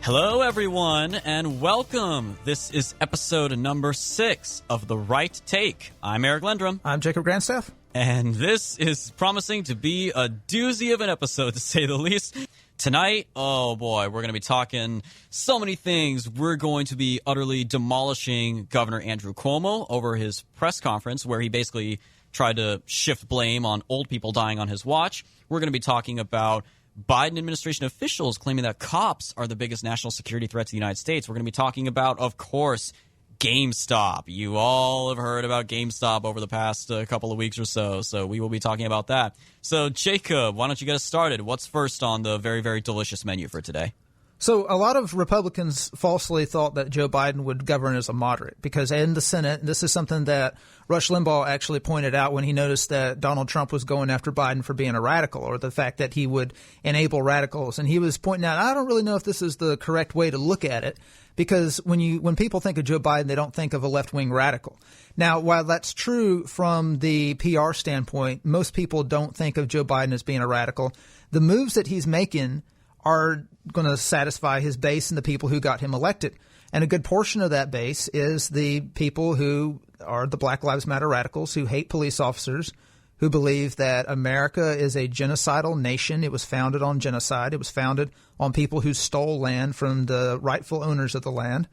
Hello, everyone, and welcome. This is episode number 6 of The Right Take. I'm Eric Lendrum. I'm Jacob Grandstaff. And this is promising to be a doozy of an episode, to say the least. Tonight, oh boy, we're going to be talking so many things. We're going to be utterly demolishing Governor Andrew Cuomo over his press conference, where he basically tried to shift blame on old people dying on his watch. We're going to be talking about Biden administration officials claiming that cops are the biggest national security threat to the United States. We're going to be talking about, of course, GameStop. You all have heard about GameStop over the past couple of weeks or so, so we will be talking about that. So, Jacob, why don't you get us started? What's first on the very, very delicious menu for today? So a lot of Republicans falsely thought that Joe Biden would govern as a moderate because in the Senate, this is something that Rush Limbaugh actually pointed out when he noticed that Donald Trump was going after Biden for being a radical, or the fact that he would enable radicals. And he was pointing out, I don't really know if this is the correct way to look at it, because when people think of Joe Biden, they don't think of a left-wing radical. Now, while that's true from the PR standpoint, most people don't think of Joe Biden as being a radical. The moves that he's making are going to satisfy his base and the people who got him elected. And a good portion of that base is the people who are the Black Lives Matter radicals, who hate police officers, who believe that America is a genocidal nation. It was founded on genocide. It was founded on people who stole land from the rightful owners of the land.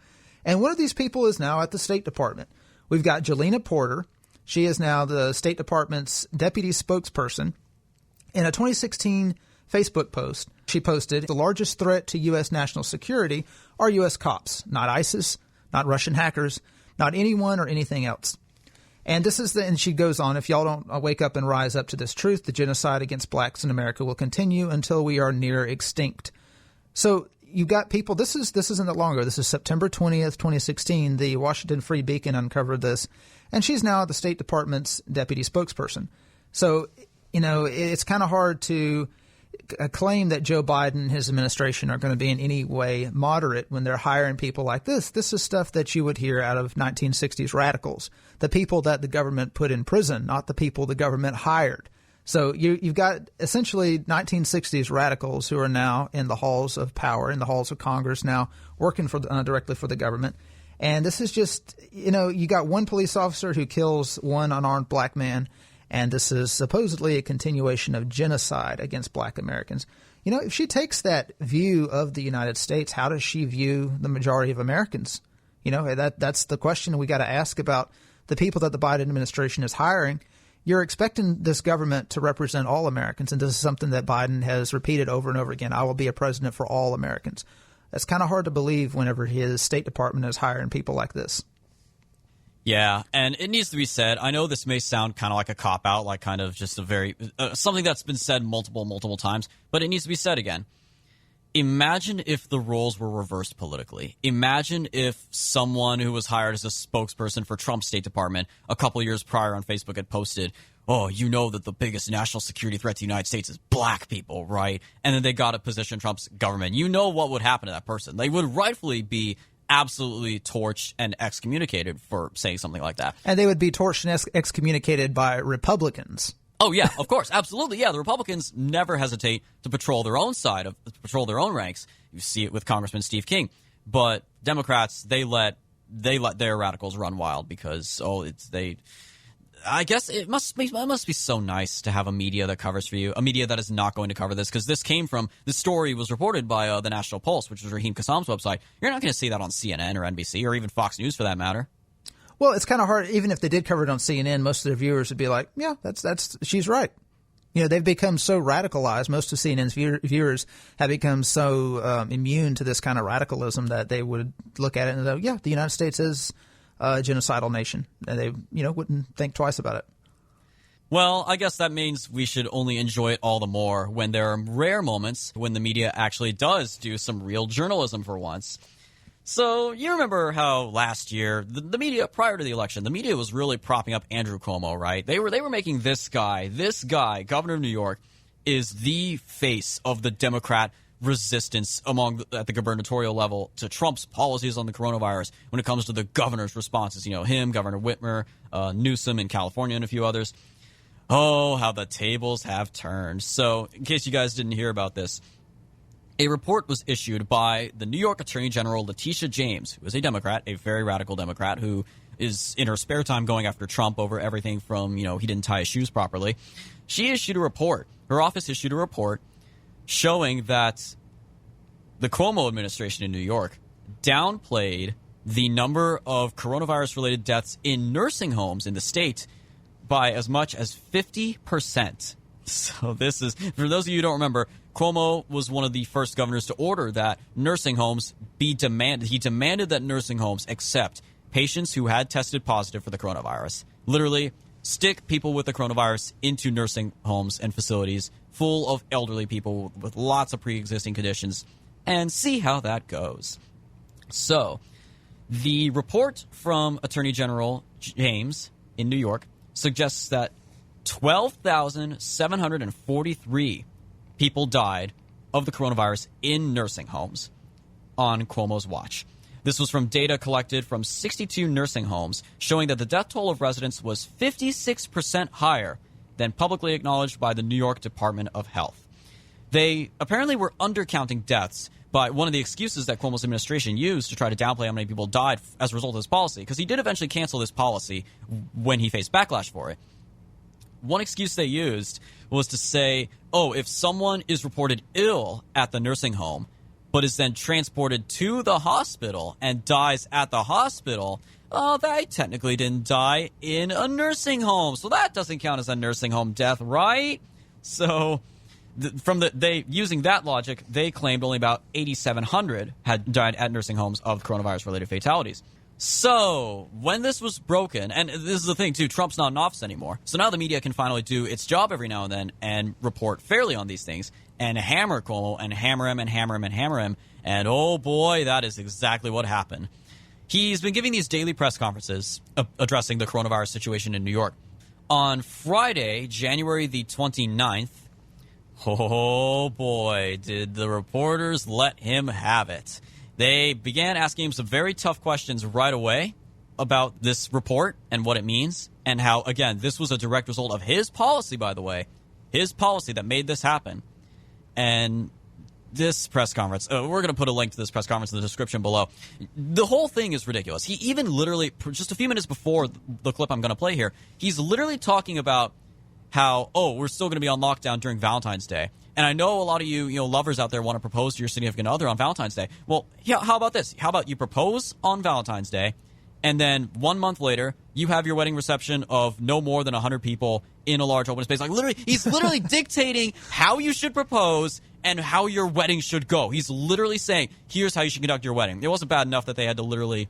And one of these people is now at the State Department. We've got Jelena Porter. She is now the State Department's deputy spokesperson. In a 2016 Facebook post, she posted, the largest threat to U.S. national security are U.S. cops, not ISIS, not Russian hackers, not anyone or anything else. And and she goes on, if y'all don't wake up and rise up to this truth, the genocide against blacks in America will continue until we are near extinct. So you got people, this isn't that long ago. This is September 20th, 2016. The Washington Free Beacon uncovered this, and she's now the State Department's deputy spokesperson. So, it's kind of hard to claim that Joe Biden and his administration are going to be in any way moderate when they're hiring people like this. This is stuff that you would hear out of 1960s radicals, the people that the government put in prison, not the people the government hired. So you've got essentially 1960s radicals who are now in the halls of power, in the halls of Congress now, working for directly for the government. And this is just, you got one police officer who kills one unarmed black man, and this is supposedly a continuation of genocide against black Americans. If she takes that view of the United States, how does she view the majority of Americans? That's the question we got to ask about the people that the Biden administration is hiring. You're expecting this government to represent all Americans, and this is something that Biden has repeated over and over again. I will be a president for all Americans. That's kind of hard to believe whenever his State Department is hiring people like this. Yeah, and it needs to be said. I know this may sound kind of like a cop-out, like kind of just a very something that's been said multiple times, but it needs to be said again. Imagine if the roles were reversed politically. Imagine if someone who was hired as a spokesperson for Trump's State Department a couple years prior on Facebook had posted, oh, you know that the biggest national security threat to the United States is black people, right? And then they got a position in Trump's government. You know what would happen to that person. They would rightfully be absolutely torched and excommunicated for saying something like that. And they would be torched and excommunicated by Republicans. Oh, yeah, of course. Absolutely. Yeah, the Republicans never hesitate to patrol their own their own ranks. You see it with Congressman Steve King. But Democrats, they let their radicals run wild because, I guess it must be so nice to have a media that covers for you, a media that is not going to cover this, because this story was reported by the National Pulse, which is Raheem Kassam's website. You're not going to see that on CNN or NBC or even Fox News for that matter. Well, it's kind of hard. Even if they did cover it on CNN, most of their viewers would be like, yeah, she's right. They've become so radicalized. Most of CNN's viewers have become so immune to this kind of radicalism that they would look at it and go, yeah, the United States is a genocidal nation. And they, wouldn't think twice about it. Well, I guess that means we should only enjoy it all the more when there are rare moments when the media actually does do some real journalism for once. So you remember how last year, the media, prior to the election, the media was really propping up Andrew Cuomo, right? They were making this guy, governor of New York, is the face of the Democrat resistance at the gubernatorial level to Trump's policies on the coronavirus when it comes to the governor's responses. Him, Governor Whitmer, Newsom in California, and a few others. Oh, how the tables have turned. So in case you guys didn't hear about this, a report was issued by the New York Attorney General Letitia James, who is a Democrat, a very radical Democrat, who is in her spare time going after Trump over everything from, he didn't tie his shoes properly. She issued a report. Her office issued a report showing that the Cuomo administration in New York downplayed the number of coronavirus-related deaths in nursing homes in the state by as much as 50%. So this is, for those of you who don't remember, Cuomo was one of the first governors to order that nursing homes be demanded. He demanded that nursing homes accept patients who had tested positive for the coronavirus. Literally, stick people with the coronavirus into nursing homes and facilities full of elderly people with lots of pre-existing conditions and see how that goes. So, the report from Attorney General James in New York suggests that 12,743 people died of the coronavirus in nursing homes on Cuomo's watch. This was from data collected from 62 nursing homes, showing that the death toll of residents was 56% higher than publicly acknowledged by the New York Department of Health. They apparently were undercounting deaths by one of the excuses that Cuomo's administration used to try to downplay how many people died as a result of this policy, because he did eventually cancel this policy when he faced backlash for it. One excuse they used was to say, if someone is reported ill at the nursing home, but is then transported to the hospital and dies at the hospital, they technically didn't die in a nursing home. So that doesn't count as a nursing home death, right? So using that logic, they claimed only about 8,700 had died at nursing homes of coronavirus-related fatalities. So, when this was broken, and this is the thing, too, Trump's not in office anymore, so now the media can finally do its job every now and then and report fairly on these things and hammer Cuomo and hammer him and hammer him and hammer him, and oh boy, that is exactly what happened. He's been giving these daily press conferences addressing the coronavirus situation in New York. On Friday, January the 29th, oh boy, did the reporters let him have it. They began asking him some very tough questions right away about this report and what it means, and how, again, this was a direct result of his policy, by the way, his policy that made this happen. And this press conference, we're going to put a link to this press conference in the description below. The whole thing is ridiculous. He even literally, just a few minutes before the clip I'm going to play here, he's literally talking about how, we're still going to be on lockdown during Valentine's Day. And I know a lot of you lovers out there want to propose to your significant other on Valentine's Day. Well, yeah, how about this? How about you propose on Valentine's Day, and then 1 month later, you have your wedding reception of no more than 100 people in a large open space. Like, literally, he's literally dictating how you should propose and how your wedding should go. He's literally saying, here's how you should conduct your wedding. It wasn't bad enough that they had to literally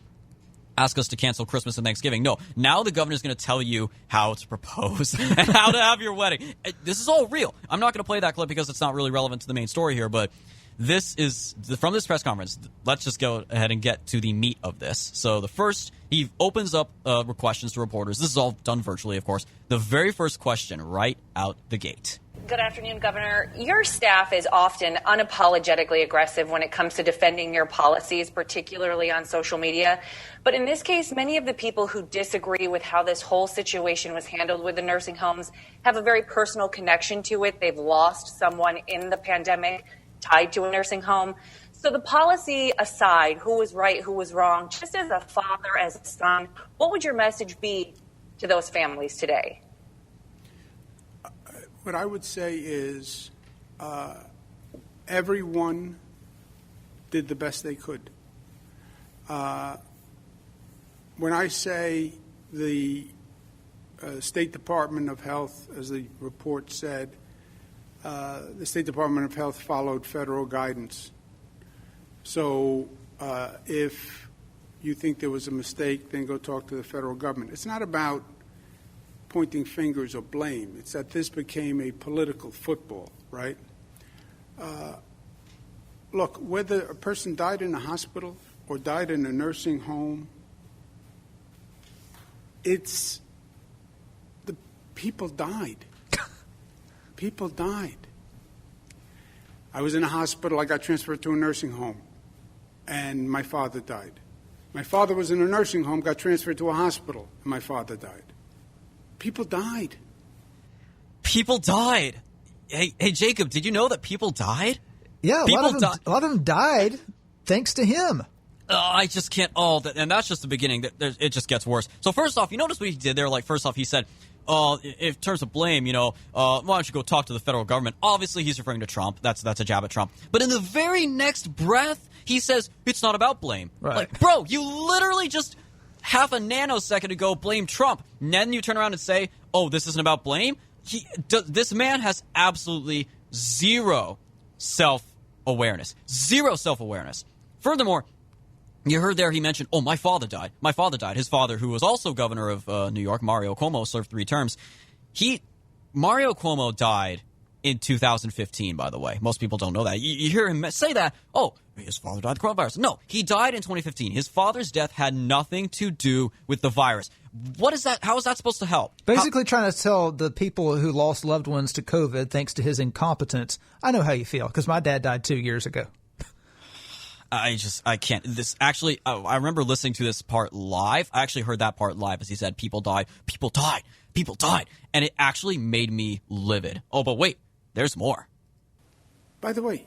ask us to cancel Christmas and Thanksgiving. No, now the governor's going to tell you how to propose and how to have your wedding. This is all real. I'm not going to play that clip because it's not really relevant to the main story here, but this is from this press conference. Let's just go ahead and get to the meat of this. So the first, he opens up questions to reporters. This is all done virtually, of course. The very first question right out the gate. Good afternoon, Governor. Your staff is often unapologetically aggressive when it comes to defending your policies, particularly on social media. But in this case, many of the people who disagree with how this whole situation was handled with the nursing homes have a very personal connection to it. They've lost someone in the pandemic tied to a nursing home. So the policy aside, who was right, who was wrong, just as a father, as a son, what would your message be to those families today? What I would say is everyone did the best they could. When I say the State Department of Health, as the report said, the State Department of Health followed federal guidance. So if you think there was a mistake, then go talk to the federal government. It's not about pointing fingers or blame. It's that this became a political football, right? Look, whether a person died in a hospital or died in a nursing home, it's the people died. People died. I was in a hospital. I got transferred to a nursing home, and my father died. My father was in a nursing home, got transferred to a hospital, and my father died. People died. People died. Hey, Jacob, did you know that people died? Yeah, a lot of them died thanks to him. I just can't. And that's just the beginning. It just gets worse. So first off, you notice what he did there. Like, first off, he said, in terms of blame, why don't you go talk to the federal government? Obviously, he's referring to Trump. That's a jab at Trump. But in the very next breath, he says, it's not about blame. Right. Like, bro, you literally just half a nanosecond ago blame Trump. And then you turn around and say, oh, this isn't about blame? This man has absolutely zero self-awareness. Zero self-awareness. Furthermore, you heard there he mentioned, my father died. My father died. His father, who was also governor of New York, Mario Cuomo, served 3 terms. Mario Cuomo died in 2015, by the way. Most people don't know that. You hear him say that, his father died of coronavirus. No, he died in 2015. His father's death had nothing to do with the virus. What is that? How is that supposed to help? Basically trying to tell the people who lost loved ones to COVID thanks to his incompetence. I know how you feel, because my dad died 2 years ago. I can't. I remember listening to this part live. I actually heard that part live as he said, people died. And it actually made me livid. Oh, but wait, there's more. By the way,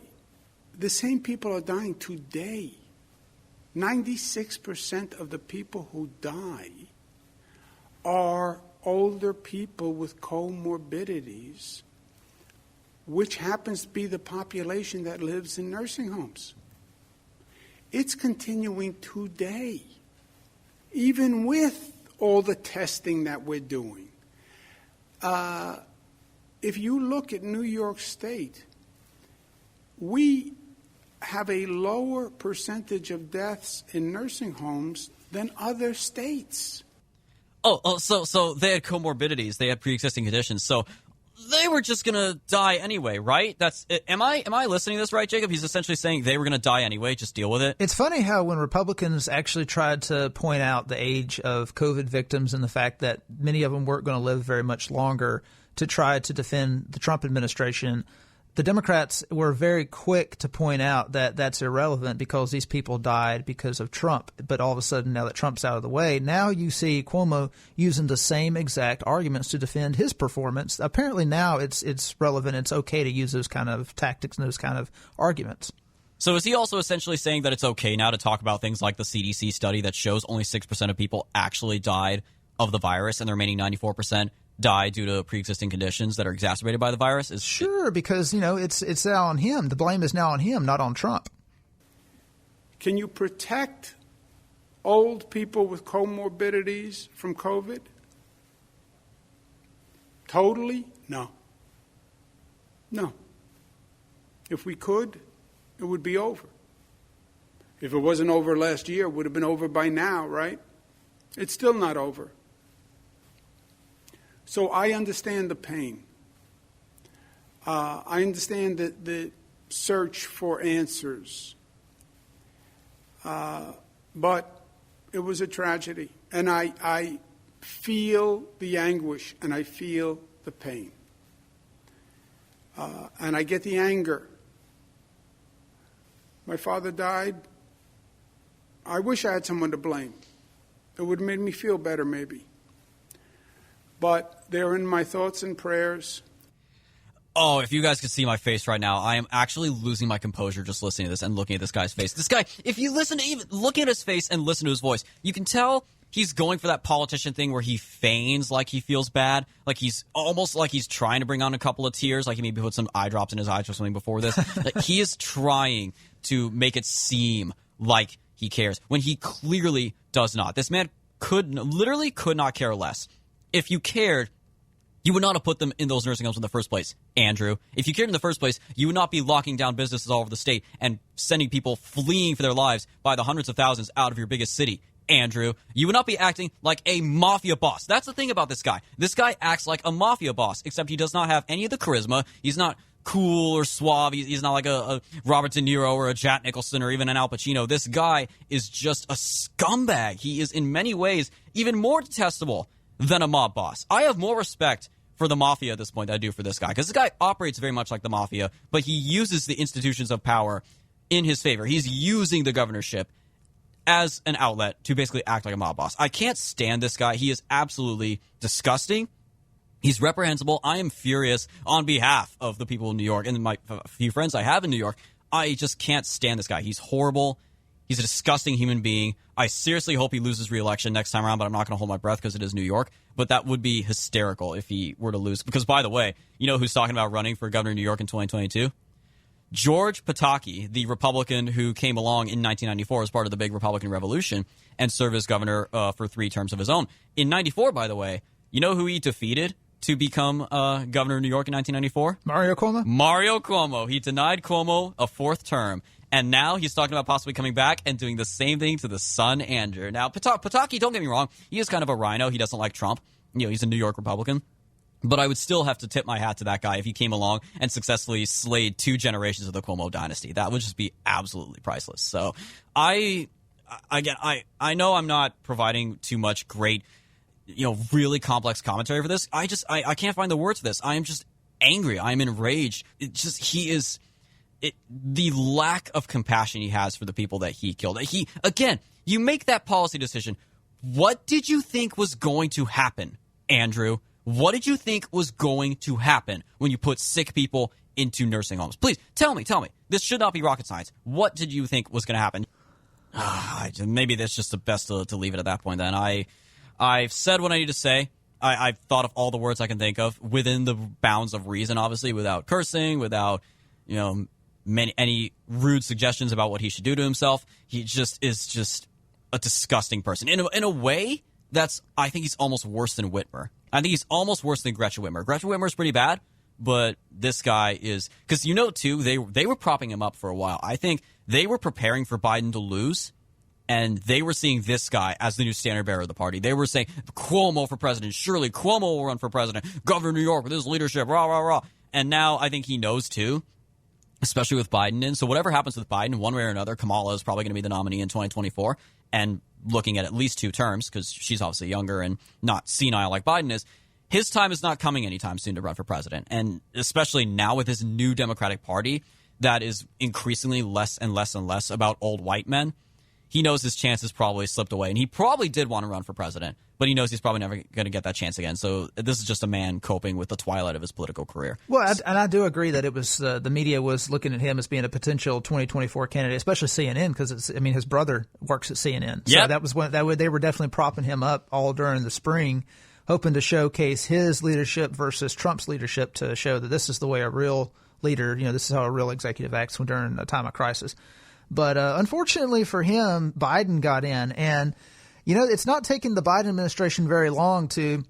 the same people are dying today. 96% of the people who die are older people with comorbidities, which happens to be the population that lives in nursing homes. It's continuing today, even with all the testing that we're doing. If you look at New York State, we have a lower percentage of deaths in nursing homes than other states. So they had comorbidities, they had pre-existing conditions, so they were just going to die anyway, right? Am I listening to this right, Jacob? He's essentially saying they were going to die anyway, just deal with it. It's funny how when Republicans actually tried to point out the age of COVID victims and the fact that many of them weren't going to live very much longer to try to defend the Trump administration, the Democrats were very quick to point out that that's irrelevant because these people died because of Trump. But all of a sudden, now that Trump's out of the way, now you see Cuomo using the same exact arguments to defend his performance. Apparently now it's relevant. It's okay to use those kind of tactics and those kind of arguments. So is he also essentially saying that it's okay now to talk about things like the CDC study that shows only 6% of people actually died of the virus and the remaining 94% die due to pre-existing conditions that are exacerbated by the virus? Sure, because, it's now on him. The blame is now on him, not on Trump. Can you protect old people with comorbidities from COVID? Totally? No. No. If we could, it would be over. If it wasn't over last year, it would have been over by now, right? It's still not over. So I understand the pain. I understand the search for answers. But it was a tragedy. And I feel the anguish and I feel the pain. And I get the anger. My father died. I wish I had someone to blame. It would have made me feel better, maybe. But they're in my thoughts and prayers. Oh, if you guys could see my face right now, I am actually losing my composure just listening to this and looking at this guy's face. This guy, if you listen to even look at his face and listen to his voice, you can tell he's going for that politician thing where he feigns like he feels bad, like he's almost like he's trying to bring on a couple of tears, like he maybe put some eye drops in his eyes or something before this. Like he is trying to make it seem like he cares when he clearly does not. This man literally could not care less. If you cared, you would not have put them in those nursing homes in the first place, Andrew. If you cared in the first place, you would not be locking down businesses all over the state and sending people fleeing for their lives by the hundreds of thousands out of your biggest city, Andrew. You would not be acting like a mafia boss. That's the thing about this guy. This guy acts like a mafia boss, except he does not have any of the charisma. He's not cool or suave. He's not like a Robert De Niro or a Jack Nicholson or even an Al Pacino. This guy is just a scumbag. He is in many ways even more detestable than a mob boss. I have more respect for the mafia at this point than I do for this guy, because this guy operates very much like the mafia, but he uses the institutions of power in his favor. He's using the governorship as an outlet to basically act like a mob boss. I can't stand this guy. He is absolutely disgusting. He's reprehensible. I am furious on behalf of the people in New York and my few friends I have in New York. I just can't stand this guy. He's horrible. He's a disgusting human being. I seriously hope he loses re-election next time around, but I'm not going to hold my breath because it is New York. But that would be hysterical if he were to lose. Because, by the way, you know who's talking about running for governor of New York in 2022? George Pataki, the Republican who came along in 1994 as part of the big Republican Revolution and served as governor for 3 terms of his own. In 94, by the way, you know who he defeated to become governor of New York in 1994? Mario Cuomo? Mario Cuomo. He denied Cuomo a 4th term. And now he's talking about possibly coming back and doing the same thing to the son, Andrew. Now, Pataki, don't get me wrong, he is kind of a rhino. He doesn't like Trump. You know, he's a New York Republican. But I would still have to tip my hat to that guy if he came along and successfully slayed 2 generations of the Cuomo dynasty. That would just be absolutely priceless. So I know I'm not providing too much great, really complex commentary for this. I can't find the words for this. I am just angry. I am enraged. The lack of compassion he has for the people that he killed. You make that policy decision. What did you think was going to happen, Andrew? What did you think was going to happen when you put sick people into nursing homes? Please, tell me. This should not be rocket science. What did you think was going to happen? Maybe that's just the best to leave it at that point then. I've said what I need to say. I've thought of all the words I can think of within the bounds of reason, obviously, without cursing, without, any rude suggestions about what he should do to himself. He is just a disgusting person. In a way, I think he's almost worse than Whitmer. I think he's almost worse than Gretchen Whitmer. Gretchen Whitmer is pretty bad, but this guy is... Because, too, they were propping him up for a while. I think they were preparing for Biden to lose, and they were seeing this guy as the new standard bearer of the party. They were saying, Cuomo for president. Surely Cuomo will run for president. Governor of New York with his leadership. Rah, rah, rah. And now I think he knows, too, especially with Biden in. So whatever happens with Biden, one way or another, Kamala is probably going to be the nominee in 2024. And looking at least 2 terms, because she's obviously younger and not senile like Biden is, his time is not coming anytime soon to run for president. And especially now with his new Democratic Party that is increasingly less and less and less about old white men, he knows his chances probably slipped away. And he probably did want to run for president, but he knows he's probably never going to get that chance again. So this is just a man coping with the twilight of his political career. Well, and I do agree that it was the media was looking at him as being a potential 2024 candidate, especially CNN, because his brother works at CNN. So that was they were definitely propping him up all during the spring, hoping to showcase his leadership versus Trump's leadership to show that this is the way a real leader, this is how a real executive acts during a time of crisis. But unfortunately for him, Biden got in. And, it's not taking the Biden administration very long to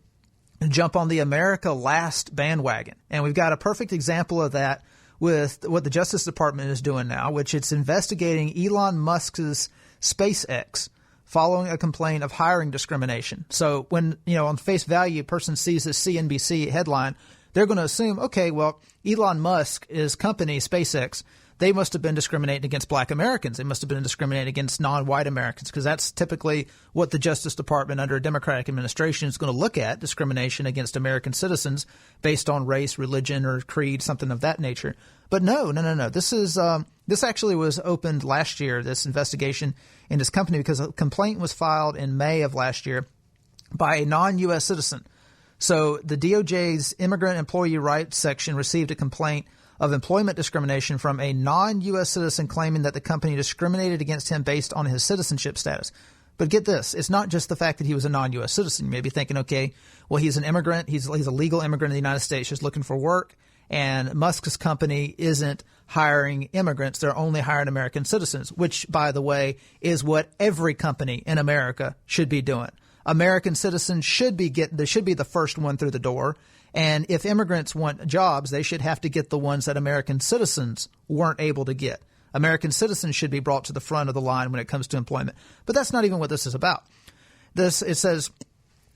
jump on the America Last bandwagon. And we've got a perfect example of that with what the Justice Department is doing now, which it's investigating Elon Musk's SpaceX following a complaint of hiring discrimination. So when, on face value, a person sees this CNBC headline, they're going to assume, okay, well, Elon Musk's company, SpaceX, they must have been discriminating against black Americans. They must have been discriminating against non-white Americans, because that's typically what the Justice Department under a Democratic administration is going to look at, discrimination against American citizens based on race, religion, or creed, something of that nature. But no. This actually was opened last year, this investigation in this company, because a complaint was filed in May of last year by a non-U.S. citizen. So the DOJ's Immigrant Employee Rights section received a complaint of employment discrimination from a non-U.S. citizen claiming that the company discriminated against him based on his citizenship status. But get this, it's not just the fact that he was a non-U.S. citizen. You may be thinking, okay, well, he's an immigrant. He's a legal immigrant in the United States just looking for work, and Musk's company isn't hiring immigrants. They're only hiring American citizens, which, by the way, is what every company in America should be doing. American citizens should be the first one through the door. And if immigrants want jobs, they should have to get the ones that American citizens weren't able to get. American citizens should be brought to the front of the line when it comes to employment. But that's not even what this is about. It says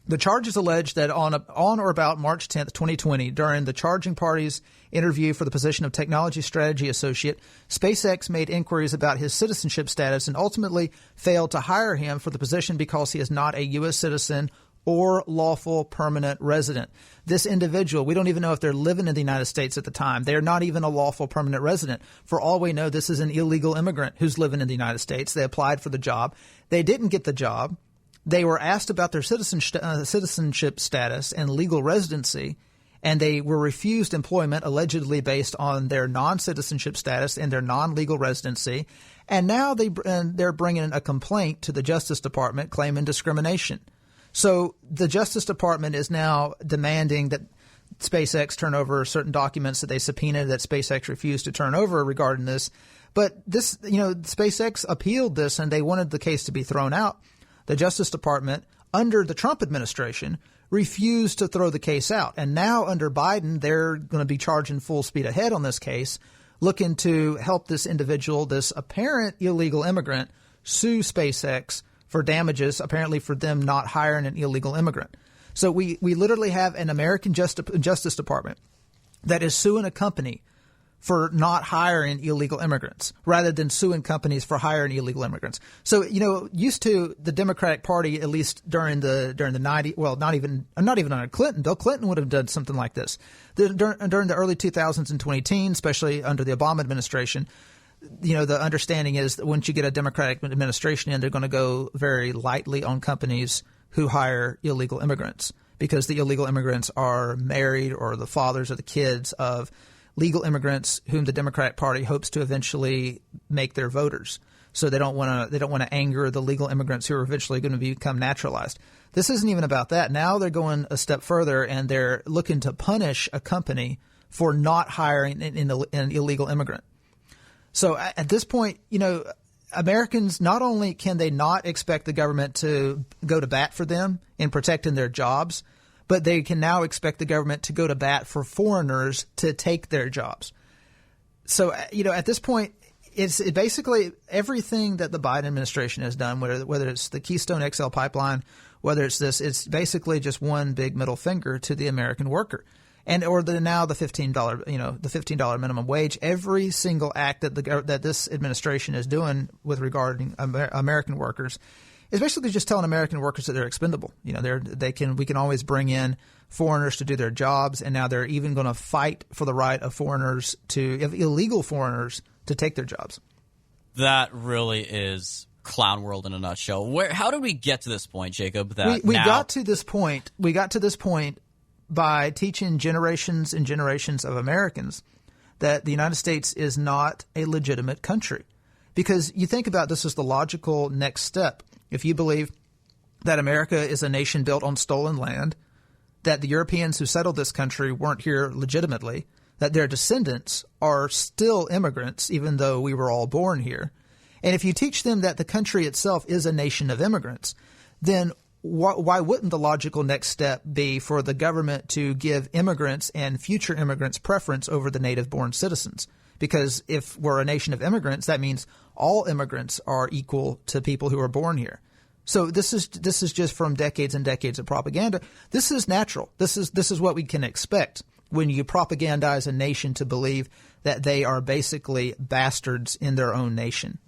the charges allege that on or about March 10th, 2020, during the charging party's interview for the position of Technology Strategy Associate, SpaceX made inquiries about his citizenship status and ultimately failed to hire him for the position because he is not a U.S. citizen or lawful permanent resident. This individual, we don't even know if they're living in the United States at the time. They're not even a lawful permanent resident. For all we know, this is an illegal immigrant who's living in the United States. They applied for the job. They didn't get the job. They were asked about their citizenship status and legal residency, and they were refused employment allegedly based on their non-citizenship status and their non-legal residency. And now they're bringing a complaint to the Justice Department claiming discrimination. So the Justice Department is now demanding that SpaceX turn over certain documents that they subpoenaed that SpaceX refused to turn over regarding this. But this, SpaceX appealed this and they wanted the case to be thrown out. The Justice Department, under the Trump administration, refused to throw the case out. And now under Biden, they're going to be charging full speed ahead on this case, looking to help this individual, this apparent illegal immigrant, sue SpaceX for damages, apparently for them not hiring an illegal immigrant. So we literally have an American Justice Department that is suing a company for not hiring illegal immigrants rather than suing companies for hiring illegal immigrants. So, used to the Democratic Party, at least during the 90s, well, not even under Clinton. Bill Clinton would have done something like this. During the early 2000s and 2010, especially under the Obama administration, the understanding is that once you get a Democratic administration in, they're going to go very lightly on companies who hire illegal immigrants because the illegal immigrants are married or the fathers or the kids of legal immigrants whom the Democratic Party hopes to eventually make their voters. So they don't want to anger the legal immigrants who are eventually going to become naturalized. This isn't even about that. Now they're going a step further and they're looking to punish a company for not hiring an illegal immigrant. So at this point, Americans, not only can they not expect the government to go to bat for them in protecting their jobs, but they can now expect the government to go to bat for foreigners to take their jobs. So, at this point, it's basically everything that the Biden administration has done, whether it's the Keystone XL pipeline, whether it's this, it's basically just one big middle finger to the American worker. Or now the $15 minimum wage. Every single act that this administration is doing with regarding American workers is basically just telling American workers that they're expendable. We can always bring in foreigners to do their jobs, and now they're even going to fight for the right of illegal foreigners to take their jobs. That really is clown world in a nutshell. How did we get to this point, Jacob? We got to this point. We got to this point by teaching generations and generations of Americans that the United States is not a legitimate country. Because you think about this as the logical next step. If you believe that America is a nation built on stolen land, that the Europeans who settled this country weren't here legitimately, that their descendants are still immigrants even though we were all born here, and if you teach them that the country itself is a nation of immigrants, then why wouldn't the logical next step be for the government to give immigrants and future immigrants preference over the native-born citizens? Because if we're a nation of immigrants, that means all immigrants are equal to people who are born here. So this is just from decades and decades of propaganda. This is natural. This is what we can expect when you propagandize a nation to believe that they are basically bastards in their own nation.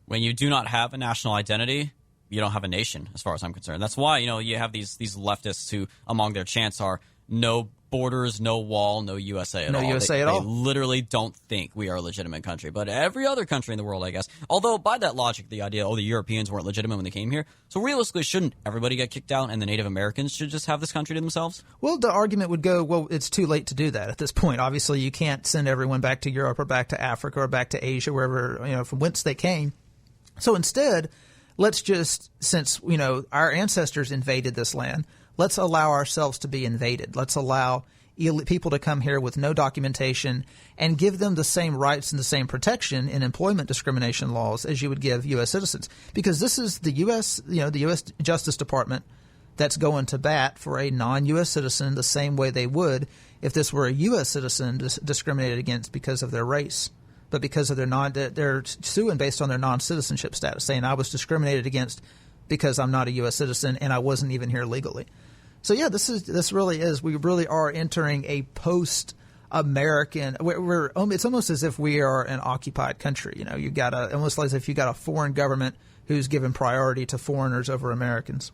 When you do not have a national identity, you don't have a nation, as far as I'm concerned. That's why, you have these leftists who, among their chants are no borders, no wall, no USA at all. No USA at all. They literally don't think we are a legitimate country. But every other country in the world, I guess. Although, by that logic, the idea, the Europeans weren't legitimate when they came here. So realistically, shouldn't everybody get kicked out and the Native Americans should just have this country to themselves? Well, the argument would go, well, it's too late to do that at this point. Obviously, you can't send everyone back to Europe or back to Africa or back to Asia, wherever, from whence they came. So instead, let's just, since, our ancestors invaded this land, let's allow ourselves to be invaded. Let's allow people to come here with no documentation and give them the same rights and the same protection in employment discrimination laws as you would give U.S. citizens. Because this is the U.S., the U.S. Justice Department that's going to bat for a non-U.S. citizen the same way they would if this were a U.S. citizen discriminated against because of their race. But because of they're suing based on their non-citizenship status, saying I was discriminated against because I'm not a U.S. citizen and I wasn't even here legally. So yeah, this really is. We really are entering a post-American. It's almost as if we are an occupied country. You've got almost as if you got a foreign government who's given priority to foreigners over Americans.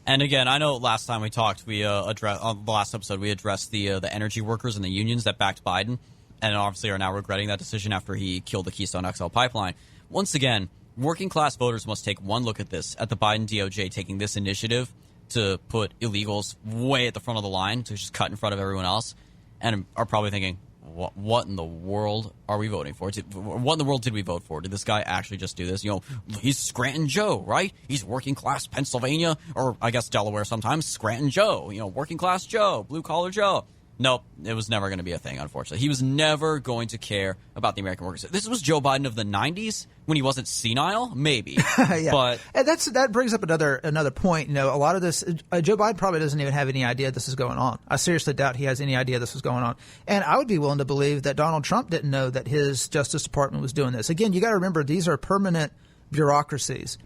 And again, I know last time we talked, on the last episode we addressed the energy workers and the unions that backed Biden, and obviously are now regretting that decision after he killed the Keystone XL pipeline. Once again, working class voters must take one look at this, at the Biden DOJ taking this initiative to put illegals way at the front of the line, to just cut in front of everyone else, and are probably thinking, what in the world are we voting for? What in the world did we vote for? Did this guy actually just do this? You know, he's Scranton Joe, right? He's working class Pennsylvania, or I guess Delaware sometimes. Scranton Joe, you know, working class Joe, blue collar Joe. Nope, it was never going to be a thing, unfortunately. He was never going to care about the American workers. This was Joe Biden of the 90s when he wasn't senile, maybe. Yeah. But and that brings up another point. You know, a lot of this, Joe Biden probably doesn't even have any idea this is going on. I seriously doubt he has any idea this was going on. And I would be willing to believe that Donald Trump didn't know that his Justice Department was doing this. Again, you got to remember, these are permanent bureaucracies.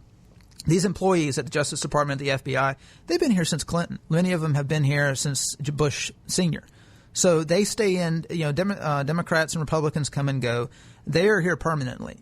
These employees at the Justice Department, the FBI, they've been here since Clinton. Many of them have been here since Bush Sr. So they stay in, you know, Democrats and Republicans come and go. They are here permanently.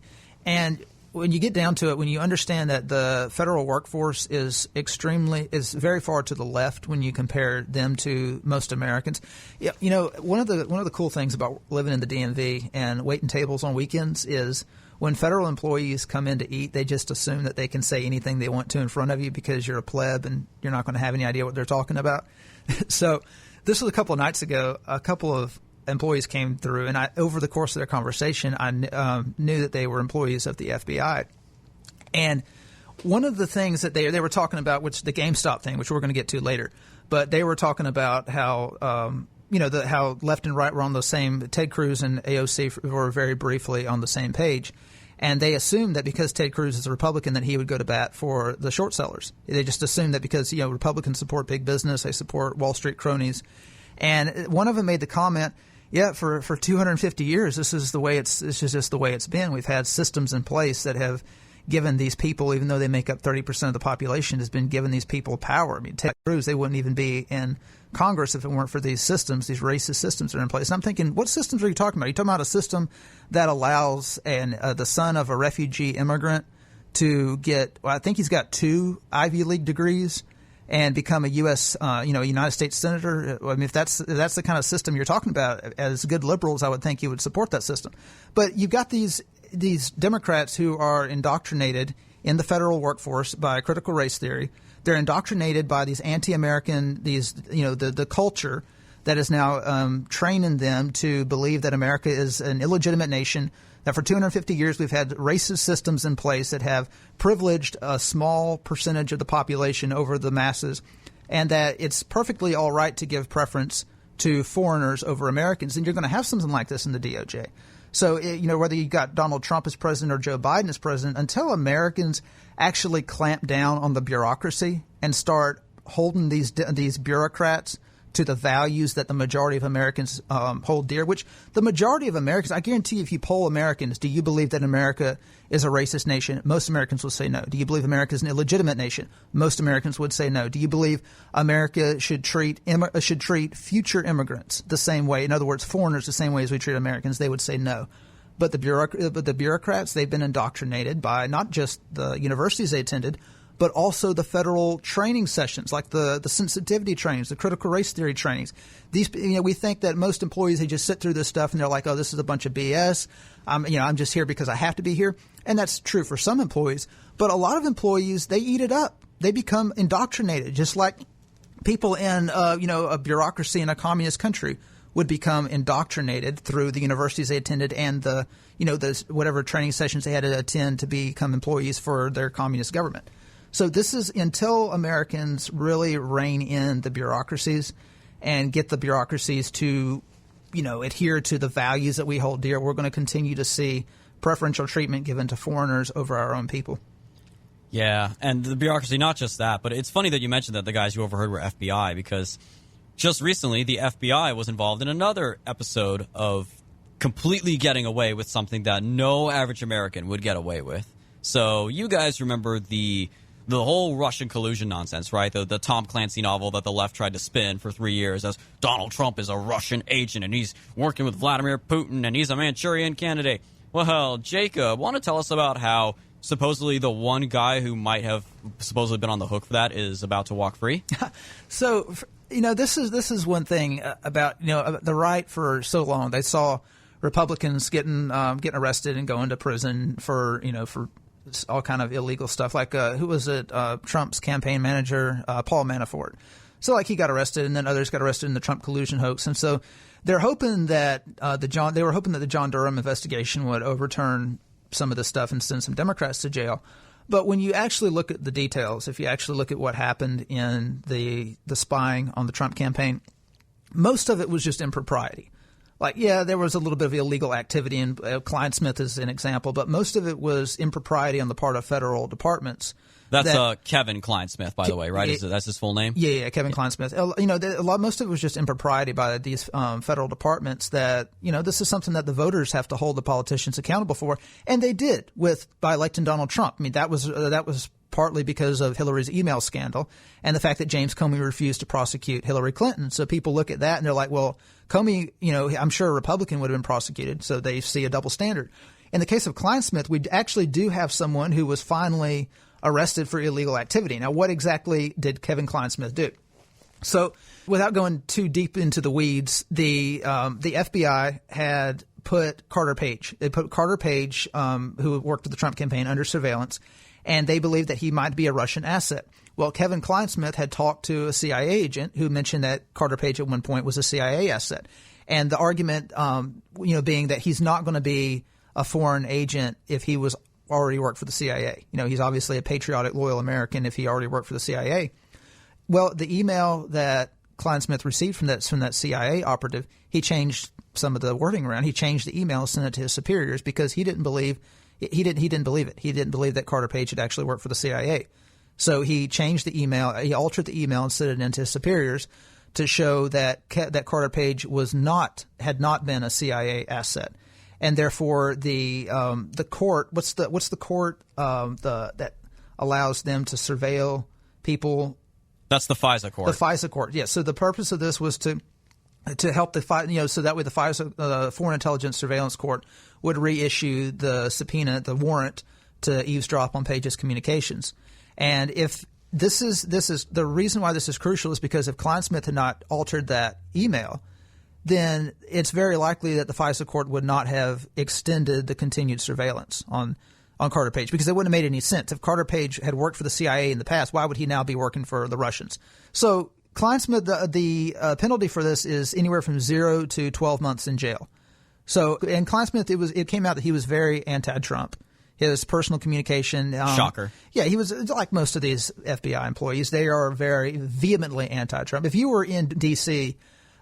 And when you get down to it, when you understand that the federal workforce is very far to the left when you compare them to most Americans. Yeah, you know, one of the cool things about living in the DMV and waiting tables on weekends is when federal employees come in to eat, they just assume that they can say anything they want to in front of you because you're a pleb and you're not going to have any idea what they're talking about. So this was a couple of nights ago. A couple of employees came through, and over the course of their conversation, I knew that they were employees of the FBI. And one of the things that they were talking about, which the GameStop thing, which we're going to get to later, but they were talking about how how left and right were on the same. Ted Cruz and AOC were very briefly on the same page. And they assumed that because Ted Cruz is a Republican that he would go to bat for the short sellers. They just assumed that because, you know, Republicans support big business, they support Wall Street cronies. And one of them made the comment, yeah, for 250 years, this is just the way it's been. We've had systems in place that have given these people, even though they make up 30% of the population, has been given these people power. I mean, Ted Cruz, they wouldn't even be in Congress if it weren't for these systems, these racist systems that are in place. And I'm thinking, what systems are you talking about? Are you talking about a system that allows the son of a refugee immigrant to get, well, I think he's got 2 Ivy League degrees and become a U.S., United States senator? I mean, if that's the kind of system you're talking about, as good liberals, I would think you would support that system. But you've got these Democrats who are indoctrinated in the federal workforce by critical race theory. They're indoctrinated by these anti-American, the culture that is now training them to believe that America is an illegitimate nation, that for 250 years we've had racist systems in place that have privileged a small percentage of the population over the masses, and that it's perfectly all right to give preference to foreigners over Americans. And you're going to have something like this in the DOJ. So, whether you got Donald Trump as president or Joe Biden as president, until Americans actually clamp down on the bureaucracy and start holding these bureaucrats to the values that the majority of Americans hold dear, which the majority of Americans, I guarantee if you poll Americans, do you believe that America is a racist nation? Most Americans will say no. Do you believe America is an illegitimate nation? Most Americans would say no. Do you believe America should treat future immigrants the same way? In other words, foreigners the same way as we treat Americans? They would say no. But the bureaucrats, they've been indoctrinated by not just the universities they attended, but also the federal training sessions, like the sensitivity trainings, the critical race theory trainings. These, we think that most employees, they just sit through this stuff and they're like, oh, this is a bunch of BS. I'm just here because I have to be here. And that's true for some employees. But a lot of employees, they eat it up. They become indoctrinated, just like people in, a bureaucracy in a communist country would become indoctrinated through the universities they attended and the whatever training sessions they had to attend to become employees for their communist government. So this is until Americans really rein in the bureaucracies and get the bureaucracies to, adhere to the values that we hold dear, we're going to continue to see preferential treatment given to foreigners over our own people. Yeah, and the bureaucracy, not just that, but it's funny that you mentioned that the guys you overheard were FBI, because just recently the FBI was involved in another episode of completely getting away with something that no average American would get away with. So you guys remember the whole Russian collusion nonsense, right? The Tom Clancy novel that the left tried to spin for 3 years as Donald Trump is a Russian agent and he's working with Vladimir Putin and he's a Manchurian candidate. Well, Jacob, want to tell us about how supposedly the one guy who might have supposedly been on the hook for that is about to walk free? So, this is one thing about, the right for so long. They saw Republicans getting arrested and going to prison for all kind of illegal stuff, like who was it? Trump's campaign manager, Paul Manafort. So, he got arrested, and then others got arrested in the Trump collusion hoax. And so They're hoping that they were hoping that the John Durham investigation would overturn some of this stuff and send some Democrats to jail. But when you actually look at the details, if you actually look at what happened in the spying on the Trump campaign, most of it was just impropriety. Like, yeah, there was a little bit of illegal activity, and Klinesmith is an example, but most of it was impropriety on the part of federal departments. That's Kevin Klinesmith, by the way, right? That's his full name? Yeah, Kevin Klinesmith. You know, most of it was just impropriety by these federal departments that, you know, this is something that the voters have to hold the politicians accountable for. And they did by electing Donald Trump. I mean, that was partly because of Hillary's email scandal and the fact that James Comey refused to prosecute Hillary Clinton. So people look at that and they're like, well, Comey, you know, I'm sure a Republican would have been prosecuted. So they see a double standard. In the case of Klinesmith, we actually do have someone who was finally arrested for illegal activity. Now, what exactly did Kevin Klinesmith do? So without going too deep into the weeds, the FBI had put Carter Page. They put Carter Page, who worked with the Trump campaign, under surveillance, and they believed that he might be a Russian asset. Well, Kevin Klinesmith had talked to a CIA agent who mentioned that Carter Page at one point was a CIA asset. And the argument, being that he's not going to be a foreign agent if he was already worked for the CIA. You know, he's obviously a patriotic, loyal American if he already worked for the CIA. Well, the email that Klinesmith received from that CIA operative, he changed some of the wording around. He changed the email and sent it to his superiors because he didn't believe it. He didn't believe that Carter Page had actually worked for the CIA. So he changed the email. He altered the email and sent it into his superiors to show that Carter Page had not been a CIA asset. And therefore, the court, what's the court that allows them to surveil people? That's the FISA court. The FISA court, yes. So the purpose of this was to help so that way the FISA, Foreign Intelligence Surveillance Court, would reissue the subpoena, the warrant to eavesdrop on Page's communications. And if this is the reason why this is crucial is because if Klinesmith had not altered that email, then it's very likely that the FISA court would not have extended the continued surveillance on Carter Page because it wouldn't have made any sense. If Carter Page had worked for the CIA in the past, why would he now be working for the Russians? So Klinesmith, the penalty for this is anywhere from 0 to 12 months in jail. So, and Klinesmith, it came out that he was very anti-Trump. His personal communication. Shocker. Yeah, he was like most of these FBI employees. They are very vehemently anti-Trump. If you were in D.C.,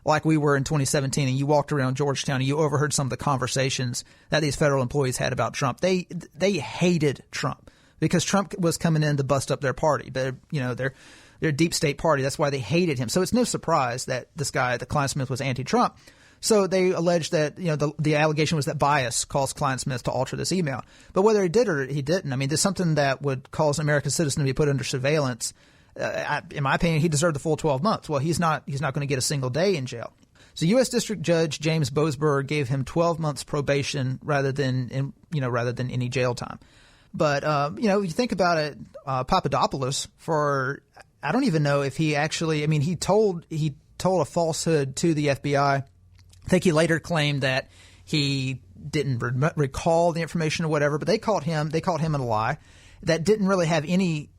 like we were in 2017, and you walked around Georgetown and you overheard some of the conversations that these federal employees had about Trump, they hated Trump because Trump was coming in to bust up their party. They're deep state party. That's why they hated him. So it's no surprise that this guy, the Klinesmith, was anti-Trump. So they alleged that the allegation was that bias caused Klinesmith to alter this email. But whether he did or he didn't, I mean, there's something that would cause an American citizen to be put under surveillance. In my opinion, he deserved the full 12 months. Well, he's not going to get a single day in jail. So U.S. District Judge James Boasberg gave him 12 months probation rather than any jail time. But you think about it, Papadopoulos, I don't even know if he actually. I mean, he told a falsehood to the FBI. I think he later claimed that he didn't recall the information or whatever. But they caught him in a lie that didn't really have any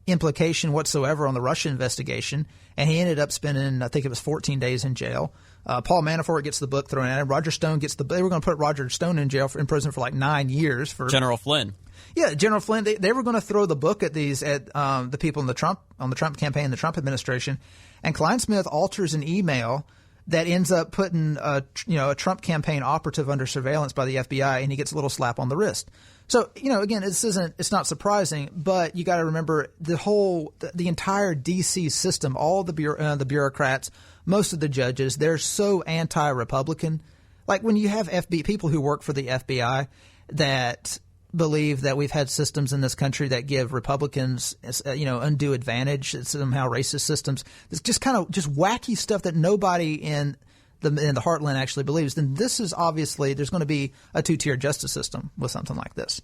implication whatsoever on the Russia investigation, and he ended up spending, I think it was 14 days in jail. Paul Manafort gets the book thrown at him. Roger Stone they were going to put Roger Stone in prison for like 9 years for General Flynn. Yeah, General Flynn. They were going to throw the book at the people on the Trump campaign, the Trump administration, and Klinesmith alters an email that ends up putting a Trump campaign operative under surveillance by the FBI, and he gets a little slap on the wrist. So, again, it's not surprising, but you got to remember the entire D.C. system, all the bureaucrats, most of the judges, they're so anti-Republican. Like when you have people who work for the FBI that believe that we've had systems in this country that give Republicans, undue advantage, somehow racist systems, it's just kind of just wacky stuff that nobody in the heartland actually believes, then this is obviously there's going to be a two-tier justice system with something like this.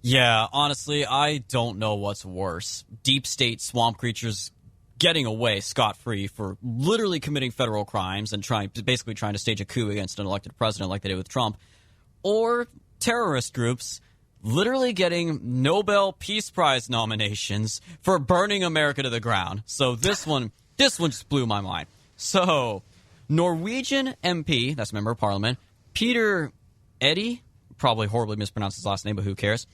Yeah, honestly, I don't know what's worse. Deep state swamp creatures getting away scot-free for literally committing federal crimes and trying to stage a coup against an elected president like they did with Trump, or terrorist groups literally getting Nobel Peace Prize nominations for burning America to the ground. So this one just blew my mind. So Norwegian MP, that's member of parliament, Peter Eddy, probably horribly mispronounced his last name, but who cares,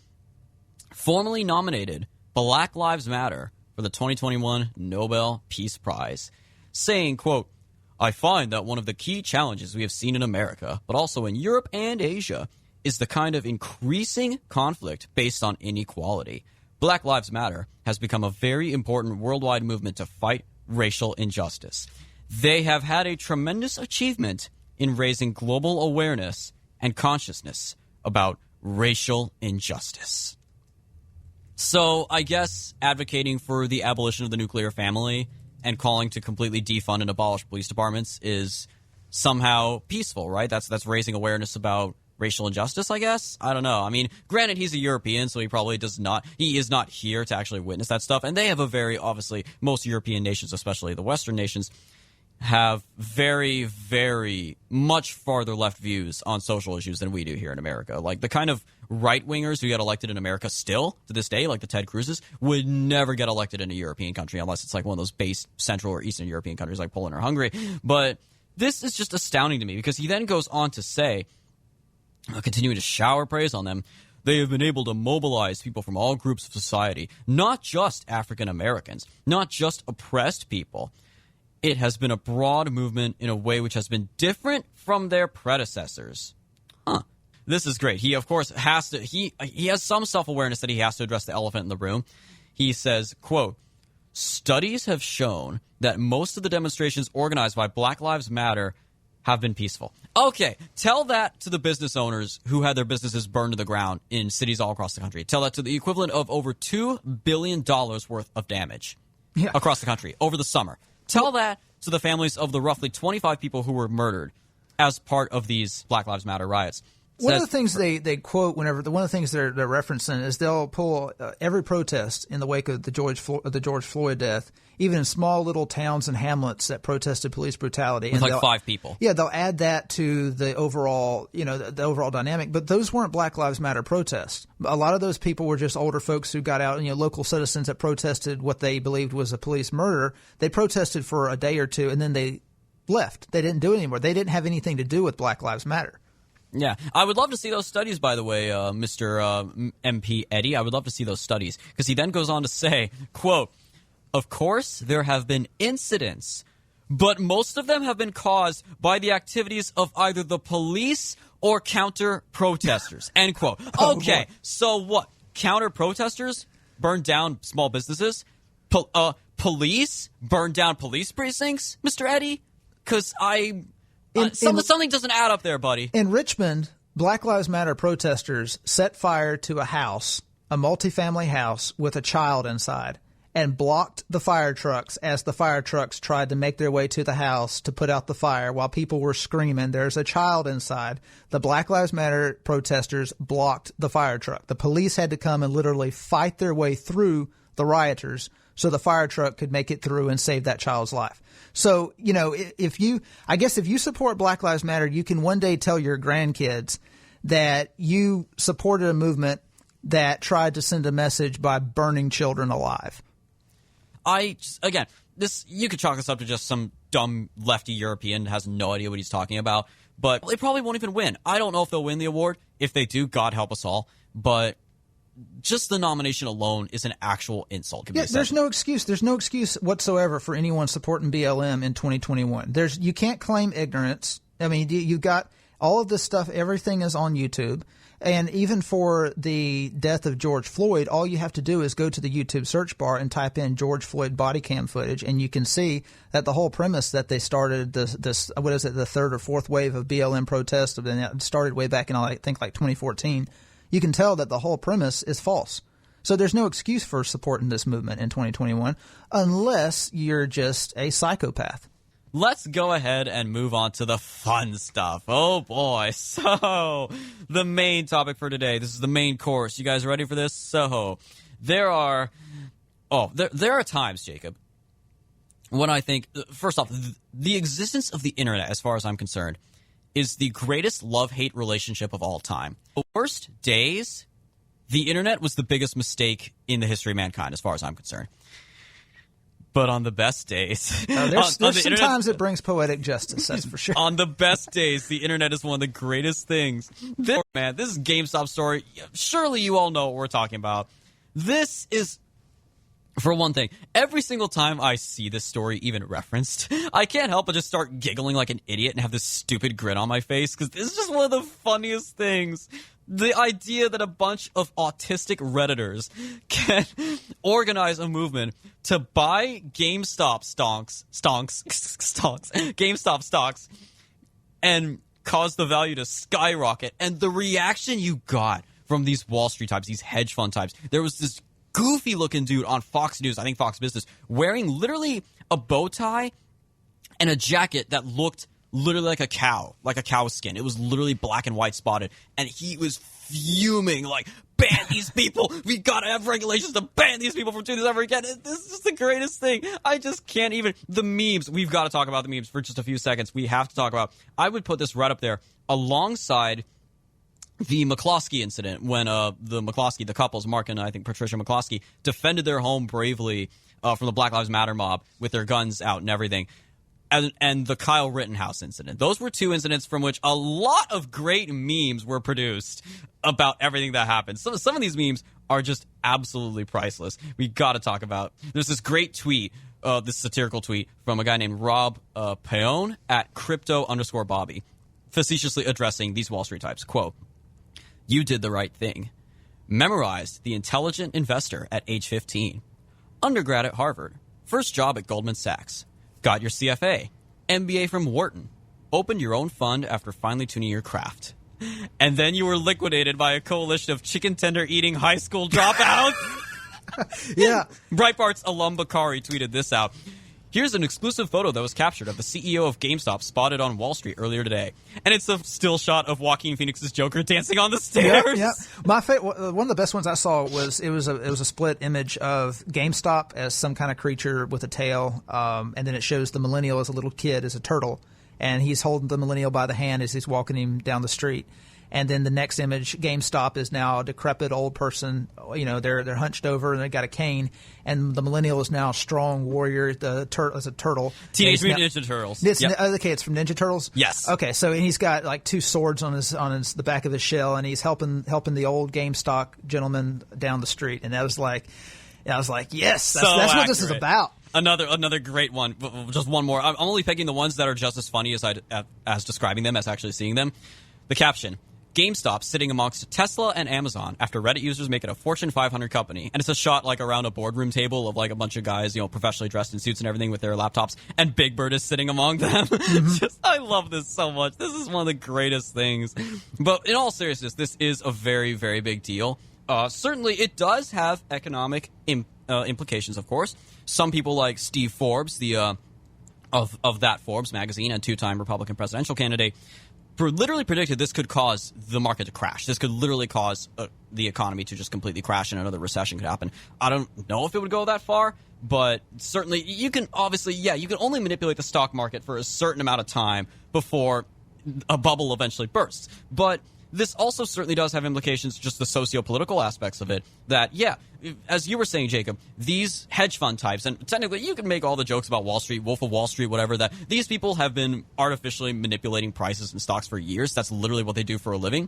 formally nominated Black Lives Matter for the 2021 Nobel Peace Prize, saying, quote, "I find that one of the key challenges we have seen in America, but also in Europe and Asia, is the kind of increasing conflict based on inequality. Black Lives Matter has become a very important worldwide movement to fight racial injustice. They have had a tremendous achievement in raising global awareness and consciousness about racial injustice." So I guess advocating for the abolition of the nuclear family and calling to completely defund and abolish police departments is somehow peaceful, right? That's raising awareness about racial injustice, I guess. I don't know. I mean, granted, he's a European, so he is not here to actually witness that stuff. And they have a very, obviously, most European nations, especially the Western nations, have very, very much farther left views on social issues than we do here in America. Like the kind of right-wingers who get elected in America still to this day, like the Ted Cruzes, would never get elected in a European country unless it's like one of those base Central or Eastern European countries like Poland or Hungary. But this is just astounding to me because he then goes on to say, continuing to shower praise on them, they have been able to mobilize people from all groups of society, not just African Americans, not just oppressed people. It has been a broad movement in a way which has been different from their predecessors. This is great. He, of course, has to. He has some self-awareness that he has to address the elephant in the room. He says, quote, "Studies have shown that most of the demonstrations organized by Black Lives Matter have been peaceful." Okay, tell that to the business owners who had their businesses burned to the ground in cities all across the country. Tell that to the equivalent of over $2 billion worth of damage across the country over the summer. Tell that to the families of the roughly 25 people who were murdered as part of these Black Lives Matter riots. One of the things they quote one of the things they're referencing is they'll pull every protest in the wake of the George Floyd death, even in small little towns and hamlets that protested police brutality. With like 5 people. Yeah, they'll add that to the overall, the overall dynamic. But those weren't Black Lives Matter protests. A lot of those people were just older folks who got out, local citizens that protested what they believed was a police murder. They protested for a day or two, and then they left. They didn't do it anymore. They didn't have anything to do with Black Lives Matter. Yeah, I would love to see those studies, by the way, Mr. MP Eddy. I would love to see those studies because he then goes on to say, quote, "Of course, there have been incidents, but most of them have been caused by the activities of either the police or counter-protesters," end quote. Okay, so what? Counter-protesters burn down small businesses? Police burn down police precincts, Mr. Eddy? Because something doesn't add up there, buddy. In Richmond, Black Lives Matter protesters set fire to a house, a multifamily house with a child inside, and blocked the fire trucks as the fire trucks tried to make their way to the house to put out the fire while people were screaming, "There's a child inside." The Black Lives Matter protesters blocked the fire truck. The police had to come and literally fight their way through the rioters so the fire truck could make it through and save that child's life. So, if you support Black Lives Matter, you can one day tell your grandkids that you supported a movement that tried to send a message by burning children alive. You could chalk this up to just some dumb lefty European that has no idea what he's talking about, but they probably won't even win. I don't know if they'll win the award. If they do, God help us all. But just the nomination alone is an actual insult. There's no excuse. There's no excuse whatsoever for anyone supporting BLM in 2021. You can't claim ignorance. I mean, you've got all of this stuff. Everything is on YouTube. And even for the death of George Floyd, all you have to do is go to the YouTube search bar and type in George Floyd body cam footage, and you can see that the whole premise that they started this what is it, the third or fourth wave of BLM protests, and it started way back in, I think, like 2014. You can tell that the whole premise is false. So there's no excuse for supporting this movement in 2021 unless you're just a psychopath. Let's go ahead and move on to the fun stuff. Oh, boy. So, the main topic for today. This is the main course. You guys ready for this? So, there are times, Jacob, when I think, first off, the existence of the internet, as far as I'm concerned, is the greatest love-hate relationship of all time. The worst days, the internet was the biggest mistake in the history of mankind, as far as I'm concerned. But on the best days, there's sometimes it brings poetic justice. That's for sure. On the best days, the internet is one of the greatest things. This is GameStop story. Surely you all know what we're talking about. This is, for one thing, every single time I see this story even referenced, I can't help but just start giggling like an idiot and have this stupid grin on my face because this is just one of the funniest things. The idea that a bunch of autistic Redditors can organize a movement to buy GameStop GameStop stocks and cause the value to skyrocket. And the reaction you got from these Wall Street types, these hedge fund types, there was this goofy looking dude on Fox News, I think Fox Business, wearing literally a bow tie and a jacket that looked literally like a cow skin. It was literally black and white spotted. And he was fuming, like, ban these people. We gotta have regulations to ban these people from doing this ever again. This is just the greatest thing. I just can't even. The memes. We've got to talk about the memes for just a few seconds. We have to talk about. I would put this right up there alongside the McCloskey incident when the couples, Mark and I think Patricia McCloskey, defended their home bravely from the Black Lives Matter mob with their guns out and everything. And the Kyle Rittenhouse incident. Those were two incidents from which a lot of great memes were produced about everything that happened. Some of these memes are just absolutely priceless. We got to talk about. There's this great tweet, this satirical tweet from a guy named Rob Paone at crypto_Bobby, facetiously addressing these Wall Street types. Quote, "You did the right thing. Memorized The Intelligent Investor at age 15. Undergrad at Harvard. First job at Goldman Sachs. Got your CFA, MBA from Wharton, opened your own fund after finally tuning your craft. And then you were liquidated by a coalition of chicken tender eating high school dropouts." Yeah. Breitbart's Alum Bakari tweeted this out. "Here's an exclusive photo that was captured of the CEO of GameStop spotted on Wall Street earlier today. And it's a still shot of Joaquin Phoenix's Joker dancing on the stairs." Yeah. My one of the best ones I saw was it was a split image of GameStop as some kind of creature with a tail, and then it shows the millennial as a little kid as a turtle, and he's holding the millennial by the hand as he's walking him down the street. And then the next image, GameStop is now a decrepit old person. You know, they're hunched over and they got a cane. And the millennial is now a strong warrior. The turtle is a turtle. Teenage Mutant Ninja Turtles. Okay, it's from Ninja Turtles. Yes. Okay, so and he's got like two swords on the back of his shell, and he's helping the old GameStop gentleman down the street. And I was like, yes, that's what this is about. Another great one. Just one more. I'm only picking the ones that are just as funny as describing them as actually seeing them. The caption: GameStop sitting amongst Tesla and Amazon after Reddit users make it a Fortune 500 company. And it's a shot like around a boardroom table of like a bunch of guys, you know, professionally dressed in suits and everything with their laptops. And Big Bird is sitting among them. I love this so much. This is one of the greatest things. But in all seriousness, this is a very, very big deal. Certainly, it does have economic implications, of course. Some people like Steve Forbes, of that Forbes magazine and two-time Republican presidential candidate, literally predicted this could cause the market to crash. This could literally cause the economy to just completely crash and another recession could happen. I don't know if it would go that far, but certainly you can only manipulate the stock market for a certain amount of time before a bubble eventually bursts. But this also certainly does have implications, just the socio-political aspects of it, that, yeah, as you were saying, Jacob, these hedge fund types, and technically you can make all the jokes about Wall Street, Wolf of Wall Street, whatever, that these people have been artificially manipulating prices and stocks for years. That's literally what they do for a living.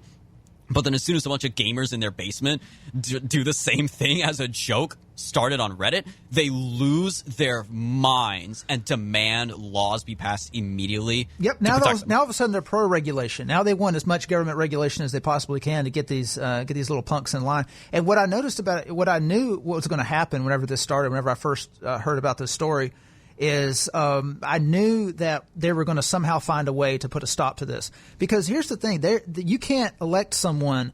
But then as soon as a bunch of gamers in their basement do the same thing as a joke started on Reddit, they lose their minds and demand laws be passed immediately. Yep. Now all of a sudden they're pro-regulation. Now they want as much government regulation as they possibly can to get these little punks in line. And what I noticed about it, what I knew what was going to happen whenever this started, whenever I first heard about this story, is I knew that they were going to somehow find a way to put a stop to this. Because here's the thing: you can't elect someone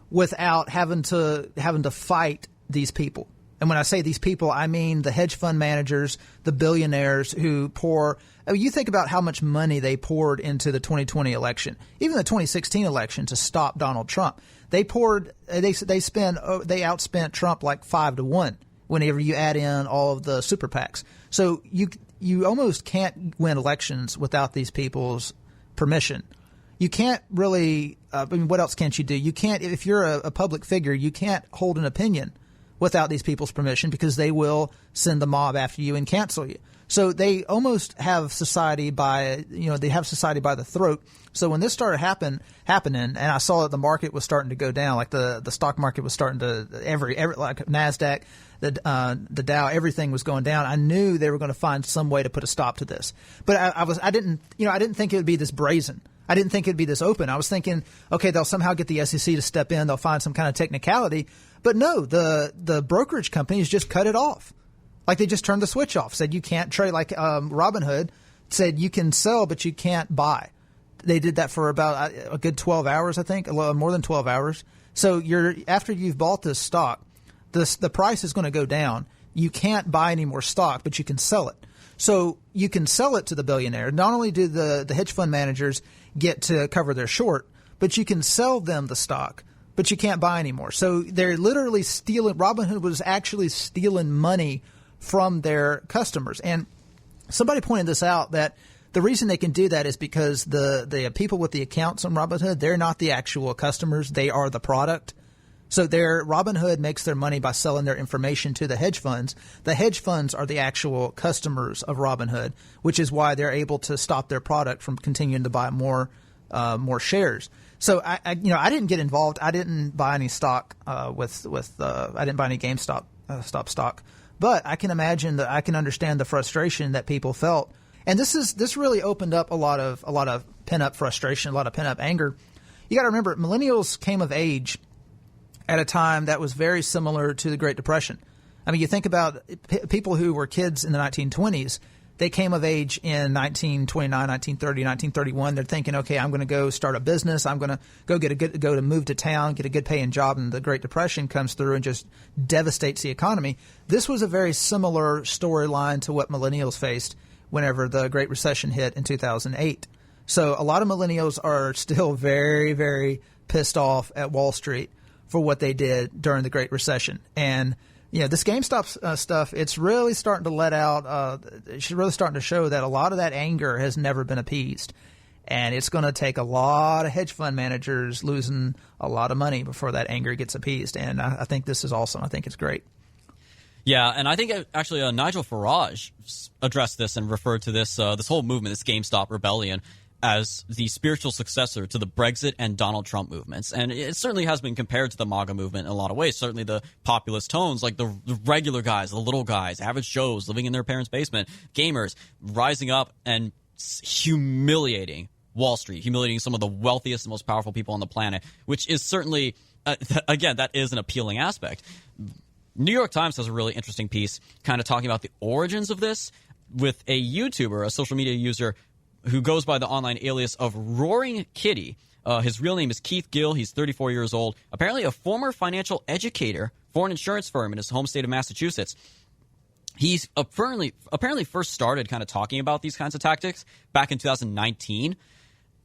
without having to fight these people. And when I say these people, I mean the hedge fund managers, the billionaires who pour. I mean, you think about how much money they poured into the 2020 election, even the 2016 election, to stop Donald Trump. They outspent Trump like 5-1. Whenever you add in all of the super PACs. So you almost can't win elections without these people's permission. You can't really what else can't you do? You can't, if you're a public figure, you can't hold an opinion without these people's permission because they will send the mob after you and cancel you. So they almost have society by the throat. So when this started happening, and I saw that the market was starting to go down, like the stock market was starting to every like NASDAQ, the Dow, everything was going down. I knew they were going to find some way to put a stop to this. But I didn't think it would be this brazen. I didn't think it'd be this open. I was thinking, okay, they'll somehow get the SEC to step in. They'll find some kind of technicality. But no, the brokerage companies just cut it off. Like they just turned the switch off, said you can't trade. Like Robinhood said you can sell, but you can't buy. They did that for about a good 12 hours, I think, more than 12 hours. So after you've bought this stock, the price is going to go down. You can't buy any more stock, but you can sell it. So you can sell it to the billionaire. Not only do the hedge fund managers get to cover their short, but you can sell them the stock, but you can't buy anymore. So they're literally stealing. Robinhood was actually stealing money from their customers. And somebody pointed this out, that the reason they can do that is because the people with the accounts on Robinhood, they're not the actual customers. They are the product. So Robinhood makes their money by selling their information to the hedge funds. The hedge funds are the actual customers of Robinhood, which is why they're able to stop their product from continuing to buy more shares. So I didn't get involved. I didn't buy any stock I didn't buy any GameStop stock. But I can imagine that I can understand the frustration that people felt. And this really opened up a lot of pent-up frustration, a lot of pent-up anger. You got to remember, millennials came of age at a time that was very similar to the Great Depression. I mean, you think about people who were kids in the 1920s. They came of age in 1929, 1930, 1931. They're thinking, okay, I'm going to go start a business. I'm going to go to move to town, get a good paying job, and the Great Depression comes through and just devastates the economy. This was a very similar storyline to what millennials faced whenever the Great Recession hit in 2008. So a lot of millennials are still very, very pissed off at Wall Street for what they did during the Great Recession. And this GameStop stuff, it's really starting to let out, it's really starting to show that a lot of that anger has never been appeased. And it's going to take a lot of hedge fund managers losing a lot of money before that anger gets appeased. And I think this is awesome. I think it's great. Yeah, and I think actually Nigel Farage addressed this and referred to this whole movement, this GameStop rebellion, as the spiritual successor to the Brexit and Donald Trump movements. And it certainly has been compared to the MAGA movement in a lot of ways. Certainly the populist tones, like the regular guys, the little guys, average Joes living in their parents' basement, gamers, rising up and humiliating Wall Street, humiliating some of the wealthiest and most powerful people on the planet, which is certainly, again, that is an appealing aspect. New York Times has a really interesting piece kind of talking about the origins of this with a YouTuber, a social media user who goes by the online alias of Roaring Kitty. His real name is Keith Gill. He's 34 years old, apparently a former financial educator for an insurance firm in his home state of Massachusetts. He's apparently first started kind of talking about these kinds of tactics back in 2019.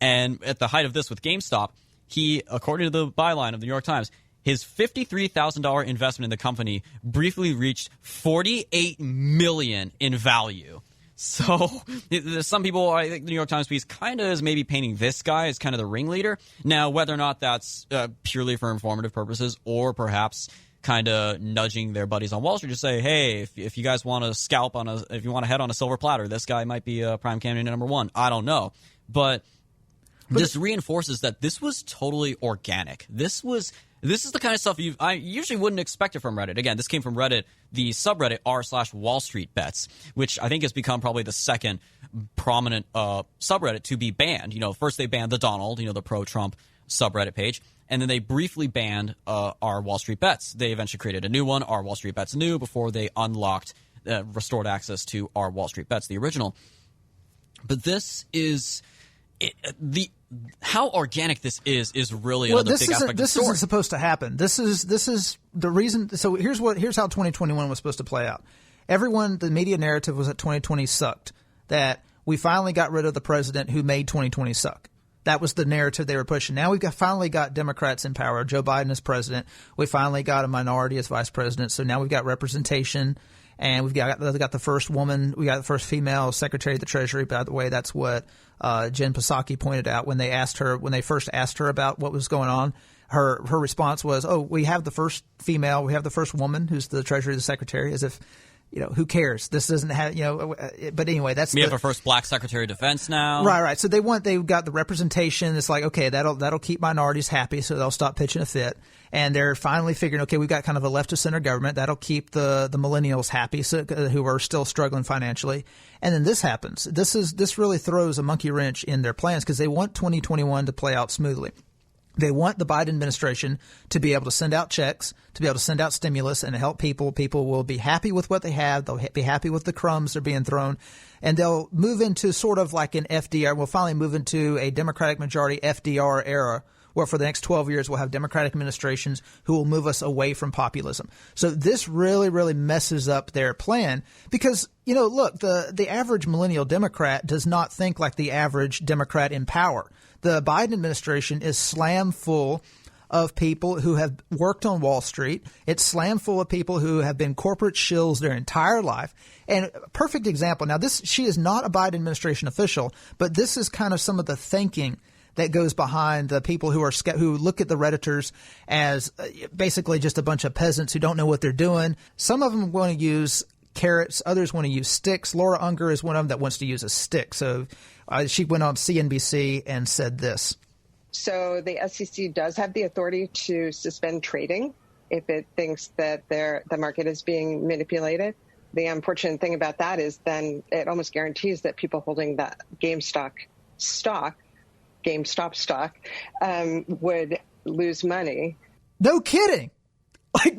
And at the height of this with GameStop, he, according to the byline of the New York Times, his $53,000 investment in the company briefly reached $48 million in value. So some people, I think the New York Times piece kind of is maybe painting this guy as kind of the ringleader. Now, whether or not that's purely for informative purposes or perhaps kind of nudging their buddies on Wall Street to say, hey, if you guys want to if you want to head on a silver platter, this guy might be a prime candidate number one. I don't know. But this reinforces that this was totally organic. This is the kind of stuff I usually wouldn't expect it from Reddit. Again, this came from Reddit, the subreddit r/Wall Street Bets, which I think has become probably the second prominent subreddit to be banned. First they banned the Donald, the pro-Trump subreddit page, and then they briefly banned r Wall Street Bets. They eventually created a new one, r Wall Street Bets New, before they unlocked, restored access to r Wall Street Bets, the original. But this is how organic this is really another big aspect of the story. This isn't supposed to happen. This is the reason. So here's how 2021 was supposed to play out. The media narrative was that 2020 sucked, that we finally got rid of the president who made 2020 suck. That was the narrative they were pushing. Now we've finally got Democrats in power. Joe Biden as president. We finally got a minority as vice president. So now we've got representation. And we got the first woman, we got the first female Secretary of the Treasury. By the way, that's what Jen Psaki pointed out when they first asked her about what was going on. Her response was, "Oh, we have the first female, we have the first woman who's the Treasury Secretary," as if, who cares? This doesn't have, but anyway, that's we have our first black Secretary of Defense now. Right. So they've got the representation. It's like, okay, that'll keep minorities happy, so they'll stop pitching a fit. And they're finally figuring, okay, we've got kind of a left of center government that'll keep the millennials happy, so, who are still struggling financially. And then this happens. This really throws a monkey wrench in their plans because they want 2021 to play out smoothly. They want the Biden administration to be able to send out checks, to be able to send out stimulus and help people. People will be happy with what they have. They'll be happy with the crumbs they're being thrown. And they'll move into sort of like an FDR. We'll finally move into a Democratic majority FDR era where for the next 12 years we'll have Democratic administrations who will move us away from populism. So this really, really messes up their plan because, look, the average millennial Democrat does not think like the average Democrat in power. The Biden administration is slam full of people who have worked on Wall Street. It's slam full of people who have been corporate shills their entire life. And a perfect example. Now, she is not a Biden administration official, but this is kind of some of the thinking that goes behind the people who look at the Redditors as basically just a bunch of peasants who don't know what they're doing. Some of them want to use carrots. Others want to use sticks. Laura Unger is one of them that wants to use a stick. So she went on CNBC and said this. So the SEC does have the authority to suspend trading if it thinks that the market is being manipulated. The unfortunate thing about that is then it almost guarantees that people holding that GameStop stock would lose money. No kidding. Like,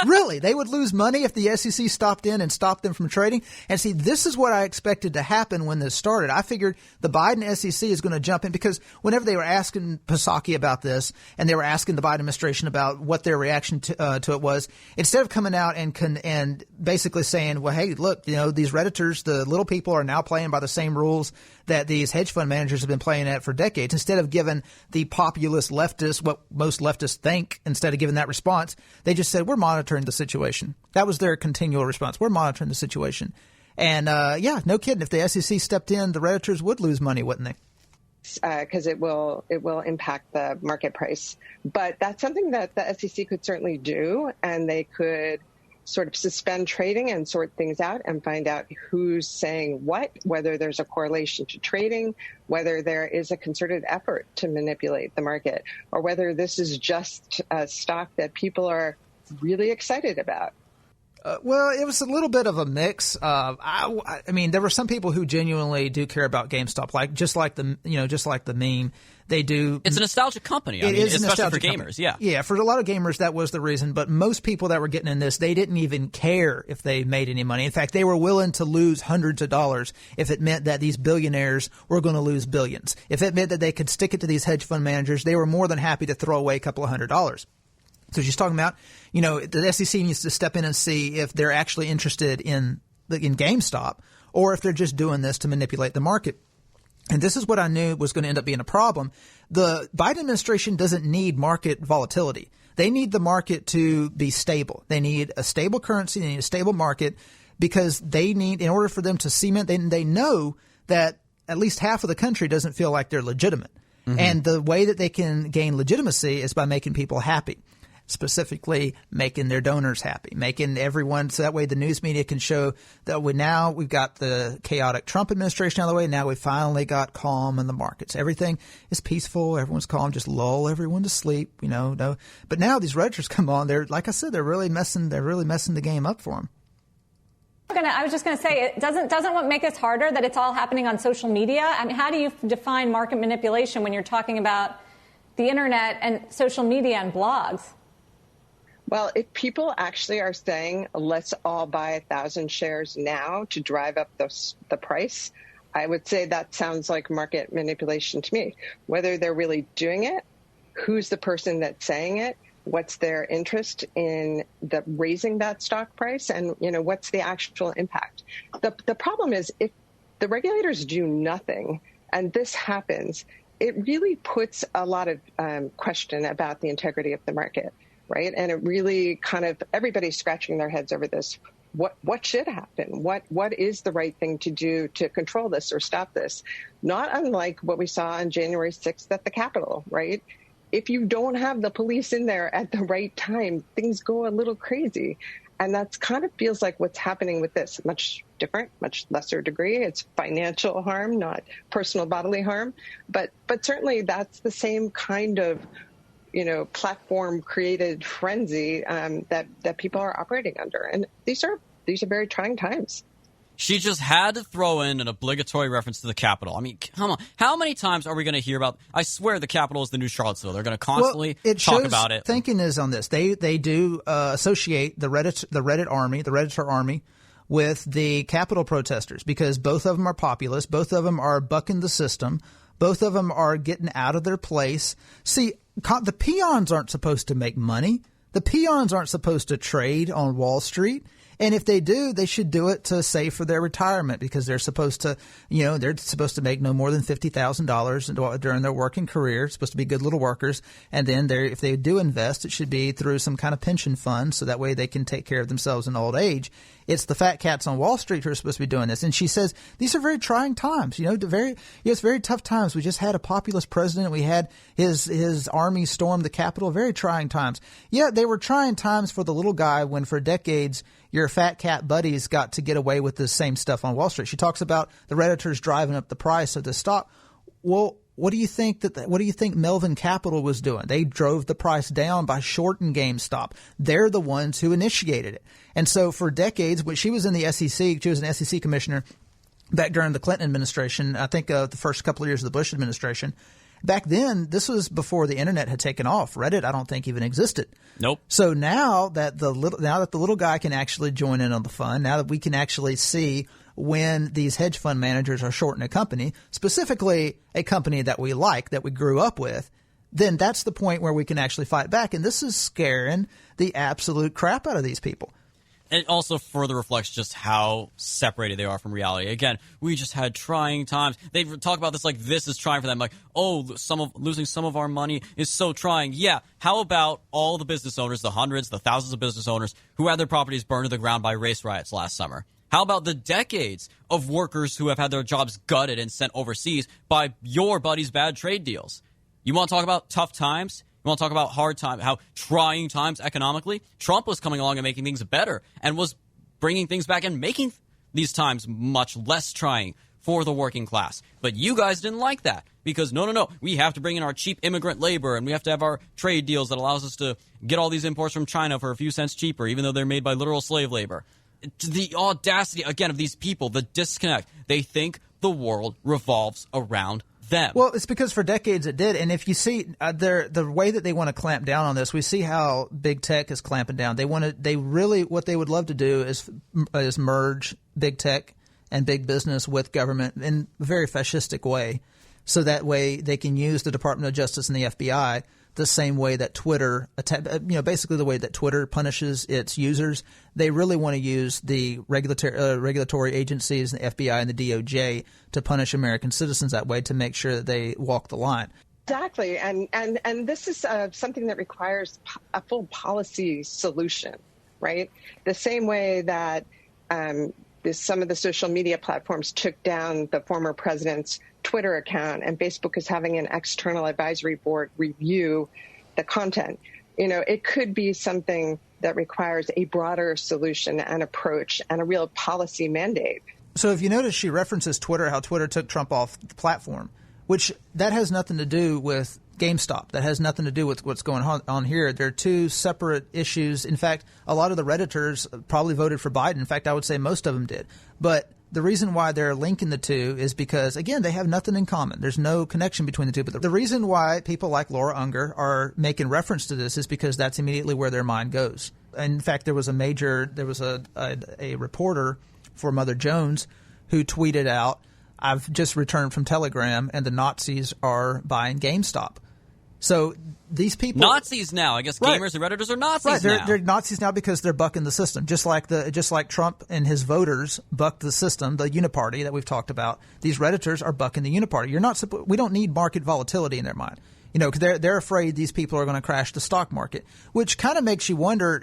really, they would lose money if the SEC stopped in and stopped them from trading. And see, this is what I expected to happen when this started. I figured the Biden SEC is going to jump in because whenever they were asking Psaki about this and they were asking the Biden administration about what their reaction to it was, instead of coming out and basically saying, well, hey, look, these Redditors, the little people are now playing by the same rules that these hedge fund managers have been playing at for decades. Instead of giving the populist leftists what most leftists think, instead of giving that response, they just said, we're monitoring the situation. That was their continual response. We're monitoring the situation. And, no kidding. If the SEC stepped in, the Redditors would lose money, wouldn't they? Because it will impact the market price. But that's something that the SEC could certainly do, and they could sort of suspend trading and sort things out and find out who's saying what, whether there's a correlation to trading, whether there is a concerted effort to manipulate the market, or whether this is just a stock that people are really excited about. Well, it was a little bit of a mix. I mean, there were some people who genuinely do care about GameStop, just like the meme. They do. It's a nostalgic company. I mean, especially for gamers. Yeah. Yeah. For a lot of gamers, that was the reason. But most people that were getting in this, they didn't even care if they made any money. In fact, they were willing to lose hundreds of dollars if it meant that these billionaires were going to lose billions. If it meant that they could stick it to these hedge fund managers, they were more than happy to throw away a couple of $100s. So she's talking about, the SEC needs to step in and see if they're actually interested in GameStop or if they're just doing this to manipulate the market. And this is what I knew was going to end up being a problem. The Biden administration doesn't need market volatility. They need the market to be stable. They need a stable currency. They need a stable market because in order for them to cement, they know that at least half of the country doesn't feel like they're legitimate. Mm-hmm. And the way that they can gain legitimacy is by making people happy. Specifically making their donors happy, making everyone so that way the news media can show that we've got the chaotic Trump administration out of the way. Now we finally got calm in the markets. Everything is peaceful. Everyone's calm. Just lull everyone to sleep. No. But now these Redditors come on. They're, like I said, they're really messing the game up for them. I was just going to say, doesn't what make this harder that it's all happening on social media? I mean, how do you define market manipulation when you're talking about the internet and social media and blogs? Well, if people actually are saying, let's all buy 1,000 shares now to drive up the price, I would say that sounds like market manipulation to me. Whether they're really doing it, who's the person that's saying it, what's their interest in raising that stock price, and what's the actual impact. The problem is if the regulators do nothing and this happens, it really puts a lot of question about the integrity of the market. Right. And it really everybody's scratching their heads over this. what should happen? What is the right thing to do to control this or stop this? Not unlike what we saw on January 6th at the Capitol, right? If you don't have the police in there at the right time, things go a little crazy. And that's kind of feels like what's happening with this. Much different, much lesser degree. It's financial harm, not personal bodily harm. But certainly that's the same kind of, platform created frenzy that people are operating under. And these are very trying times. She just had to throw in an obligatory reference to the Capitol. I mean, come on. How many times are we going to hear about? I swear the Capitol is the new Charlottesville. They're going to constantly talk about it. Thinking is on this. They do associate the Redditor army with the Capitol protesters because both of them are populist. Both of them are bucking the system. Both of them are getting out of their place. See, the peons aren't supposed to make money. The peons aren't supposed to trade on Wall Street. And if they do, they should do it to save for their retirement because they're supposed to, they're supposed to make no more than $50,000 during their working career. It's supposed to be good little workers. And then if they do invest, it should be through some kind of pension fund so that way they can take care of themselves in old age. It's the fat cats on Wall Street who are supposed to be doing this. And she says these are very trying times. It's very tough times. We just had a populist president. We had his army storm the Capitol. Very trying times. Yeah, they were trying times for the little guy when for decades your fat cat buddies got to get away with the same stuff on Wall Street. She talks about the Redditors driving up the price of the stock. Well, what do you think Melvin Capital was doing? They drove the price down by shorting GameStop. They're the ones who initiated it. And so for decades, when she was in the SEC, she was an SEC commissioner back during the Clinton administration, I think the first couple of years of the Bush administration. Back then, this was before the internet had taken off. Reddit, I don't think even existed. Nope. So now that the little guy can actually join in on the fun, now that we can actually see when these hedge fund managers are shorting a company, specifically a company that we like, that we grew up with, then that's the point where we can actually fight back. And this is scaring the absolute crap out of these people. It also further reflects just how separated they are from reality. Again, we just had trying times. They talk about this like this is trying for them. Like, losing some of our money is so trying. Yeah, how about all the business owners, the hundreds, the thousands of business owners who had their properties burned to the ground by race riots last summer? How about the decades of workers who have had their jobs gutted and sent overseas by your buddy's bad trade deals? You want to talk about tough times? You want to talk about hard times, how trying times economically? Trump was coming along and making things better and was bringing things back and making these times much less trying for the working class. But you guys didn't like that because, no, we have to bring in our cheap immigrant labor and we have to have our trade deals that allows us to get all these imports from China for a few cents cheaper, even though they're made by literal slave labor. The audacity, again, of these people, the disconnect. They think the world revolves around them. Well, it's because for decades it did. And if you see the way that they want to clamp down on this, we see how big tech is clamping down. What they would love to do is merge big tech and big business with government in a very fascistic way. So that way they can use the Department of Justice and the FBI the same way that Twitter, basically the way that Twitter punishes its users. They really want to use the regulatory agencies, the FBI and the DOJ, to punish American citizens that way to make sure that they walk the line. Exactly. And this is something that requires a full policy solution, right? The same way that some of the social media platforms took down the former president's Twitter account, and Facebook is having an external advisory board review the content. It could be something that requires a broader solution and approach and a real policy mandate. So if you notice, she references Twitter, how Twitter took Trump off the platform, which that has nothing to do with GameStop. That has nothing to do with what's going on here. They're two separate issues. In fact, a lot of the Redditors probably voted for Biden. In fact, I would say most of them did. But the reason why they're linking the two is because, again, they have nothing in common. There's no connection between the two. But the reason why people like Laura Unger are making reference to this is because that's immediately where their mind goes. In fact, there was a reporter for Mother Jones who tweeted out, "I've just returned from Telegram and the Nazis are buying GameStop." So these people, Nazis now. I guess gamers and Redditors are Nazis now. They're Nazis now because they're bucking the system, just like Trump and his voters bucked the system, the uniparty that we've talked about. These Redditors are bucking the uniparty. We don't need market volatility in their mind, because they're afraid these people are going to crash the stock market, which kind of makes you wonder,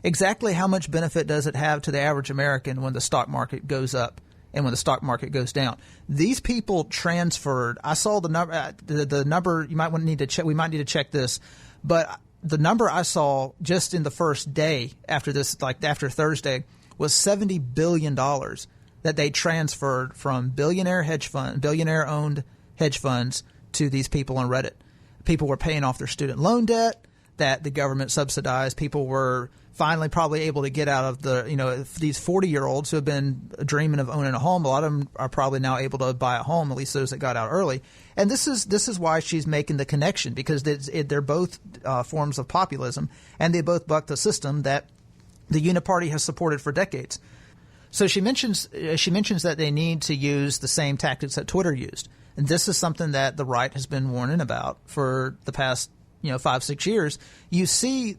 exactly how much benefit does it have to the average American when the stock market goes up and when the stock market goes down? These people transferred. I saw the number. The number you might need to check. We might need to check this, but the number I saw just in the first day after this, like after Thursday, was $70 billion that they transferred from billionaire-owned hedge funds to these people on Reddit. People were paying off their student loan debt that the government subsidized. People were finally probably able to get out of these 40-year-olds who have been dreaming of owning a home. A lot of them are probably now able to buy a home, at least those that got out early. And this is why she's making the connection, because they're both forms of populism, and they both buck the system that the Uniparty has supported for decades. So she mentions that they need to use the same tactics that Twitter used. And this is something that the right has been warning about for the past 5-6 years. You see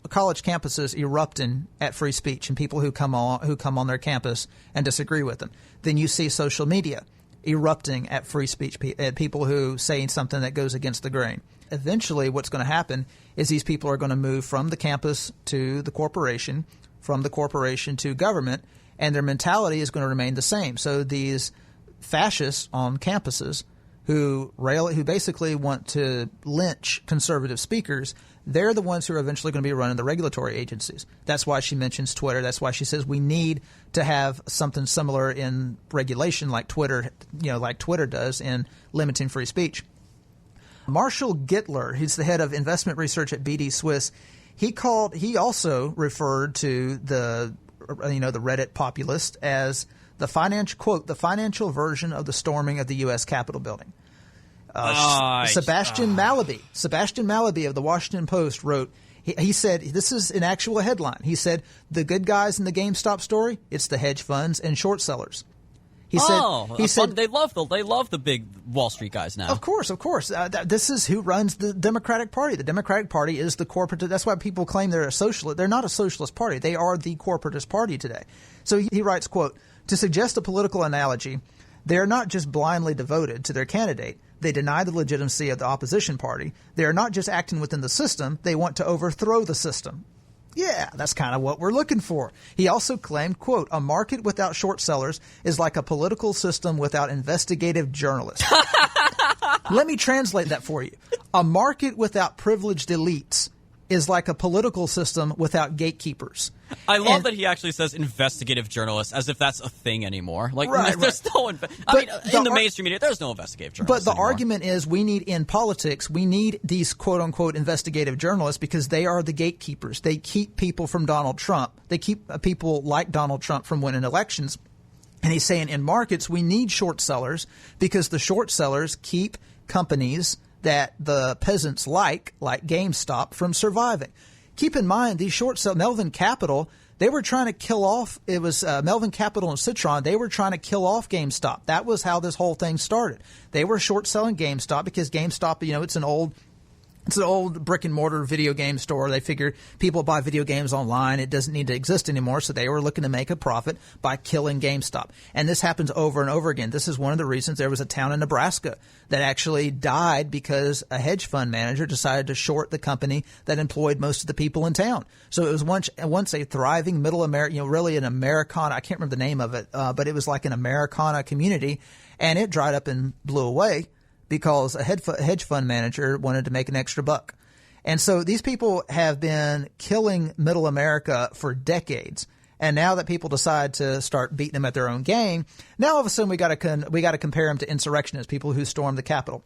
college campuses erupting at free speech and people who come on their campus and disagree with them. Then you see social media erupting at free speech, at people who say something that goes against the grain. Eventually what's going to happen is these people are going to move from the campus to the corporation, from the corporation to government, and their mentality is going to remain the same. So these fascists on campuses who basically want to lynch conservative speakers, they're the ones who are eventually going to be running the regulatory agencies. That's why she mentions Twitter. That's why she says we need to have something similar in regulation like Twitter does in limiting free speech. Marshall Gittler, he's the head of investment research at BD Swiss. He also referred to the Reddit populist as the financial version of the storming of the U.S. Capitol building. Sebastian Mallaby of the Washington Post wrote, he said, this is an actual headline. He said, the good guys in the GameStop story, it's the hedge funds and short sellers. He said they love the big Wall Street guys now. Of course. This is who runs the Democratic Party. The Democratic Party is the corporate. That's why people claim they're a socialist. They're not a socialist party. They are the corporatist party today. So he writes, quote, to suggest a political analogy, they are not just blindly devoted to their candidate. They deny the legitimacy of the opposition party. They are not just acting within the system. They want to overthrow the system. Yeah, that's kind of what we're looking for. He also claimed, quote, a market without short sellers is like a political system without investigative journalists. Let me translate that for you. A market without privileged elites is like a political system without gatekeepers. I love that he actually says investigative journalists as if that's a thing anymore. Like, there's no in the mainstream media, there's no investigative journalists. But the anymore. argument is in politics, we need these quote-unquote investigative journalists because they are the gatekeepers. They keep people from Donald Trump. They keep people like Donald Trump from winning elections. And he's saying in markets, we need short sellers because the short sellers keep companies that the peasants like GameStop, from surviving. Keep in mind, these short sellers, Melvin Capital, they were trying to kill off, it was Melvin Capital and Citron, they were trying to kill off GameStop. That was how this whole thing started. They were short selling GameStop because GameStop, it's an old brick and mortar video game store. They figured people buy video games online. It doesn't need to exist anymore. So they were looking to make a profit by killing GameStop. And this happens over and over again. This is one of the reasons there was a town in Nebraska that actually died because a hedge fund manager decided to short the company that employed most of the people in town. So it was once a thriving middle America, really an Americana. I can't remember the name of it, but it was like an Americana community, and it dried up and blew away because a hedge fund manager wanted to make an extra buck. And so these people have been killing middle America for decades. And now that people decide to start beating them at their own game, now all of a sudden we got to compare them to insurrectionists, people who stormed the Capitol.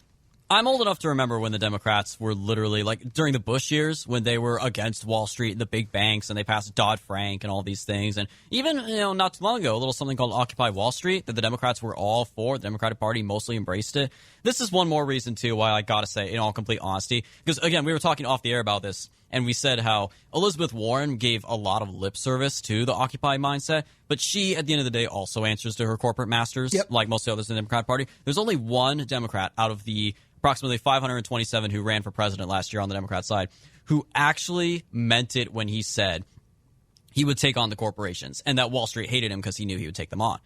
I'm old enough to remember when the Democrats were literally, like, during the Bush years, when they were against Wall Street and the big banks, and they passed Dodd-Frank and all these things. And even, not too long ago, a little something called Occupy Wall Street that the Democrats were all for. The Democratic Party mostly embraced it. This is one more reason, too, why I gotta say, in all complete honesty, because, again, we were talking off the air about this, and we said how Elizabeth Warren gave a lot of lip service to the Occupy mindset, but she, at the end of the day, also answers to her corporate masters, like most of the others in the Democratic Party. There's only one Democrat out of the approximately 527 who ran for president last year on the Democrat side who actually meant it when he said he would take on the corporations and that Wall Street hated him because he knew he would take them on.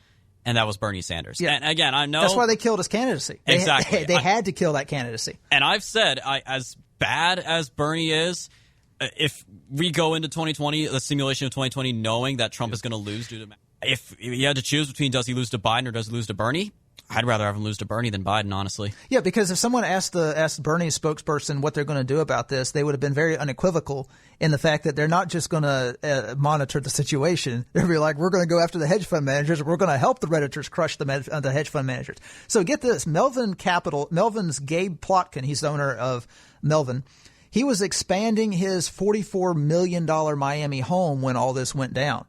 And that was Bernie Sanders. Yeah. And again, I know that's why they killed his candidacy. Exactly. They had to kill that candidacy. And I've said, as bad as Bernie is, if we go into 2020, the simulation of 2020, knowing that Trump is going to lose if you had to choose between does he lose to Biden or does he lose to Bernie, I'd rather have him lose to Bernie than Biden, honestly. Yeah, because if someone asked Bernie's spokesperson what they're going to do about this, they would have been very unequivocal in the fact that they're not just going to monitor the situation. They'll be like, we're going to go after the hedge fund managers. We're going to help the Redditors crush the hedge fund managers. So get this, Melvin's Gabe Plotkin, he's the owner of Melvin. He was expanding his $44 million Miami home when all this went down.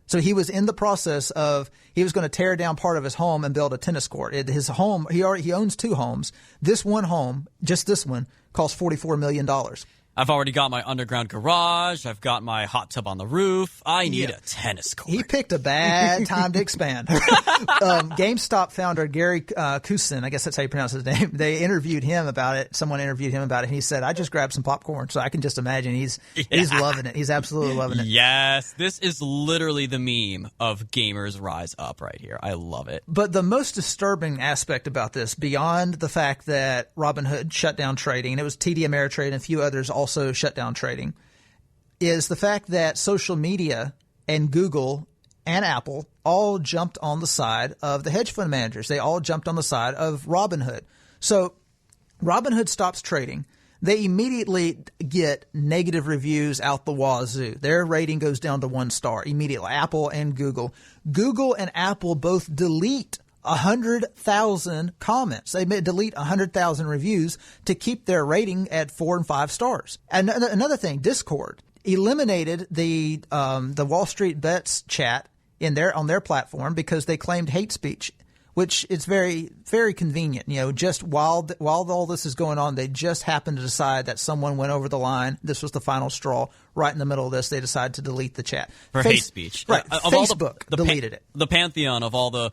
So he was in the process of he was going to tear down part of his home and build a tennis court. His home, he owns 2 homes. This one home, just this one, costs $44 million. I've already got my underground garage. I've got my hot tub on the roof. I need a tennis court. He picked a bad time to expand. GameStop founder Gary Kusin, I guess that's how you pronounce his name. They interviewed him about it. Someone interviewed him about it. And he said, I just grabbed some popcorn. So I can just imagine he's loving it. He's absolutely loving it. Yes. This is literally the meme of gamers rise up right here. I love it. But the most disturbing aspect about this, beyond the fact that Robinhood shut down trading, and it was TD Ameritrade and a few others also shut down trading, is the fact that social media and Google and Apple all jumped on the side of the hedge fund managers. They all jumped on the side of Robinhood. So Robinhood stops trading. They immediately get negative reviews out the wazoo. Their rating goes down to 1 star immediately. Apple and Google. Google and Apple both delete 100,000 comments. They may delete 100,000 reviews to keep their rating at 4 and 5 stars. And another thing, Discord eliminated the Wall Street Bets chat on their platform because they claimed hate speech, which is very, very convenient. You know, just while all this is going on, they just happened to decide that someone went over the line. This was the final straw. Right in the middle of this, they decided to delete the chat. For hate speech. Right. Facebook deleted it. The pantheon of all the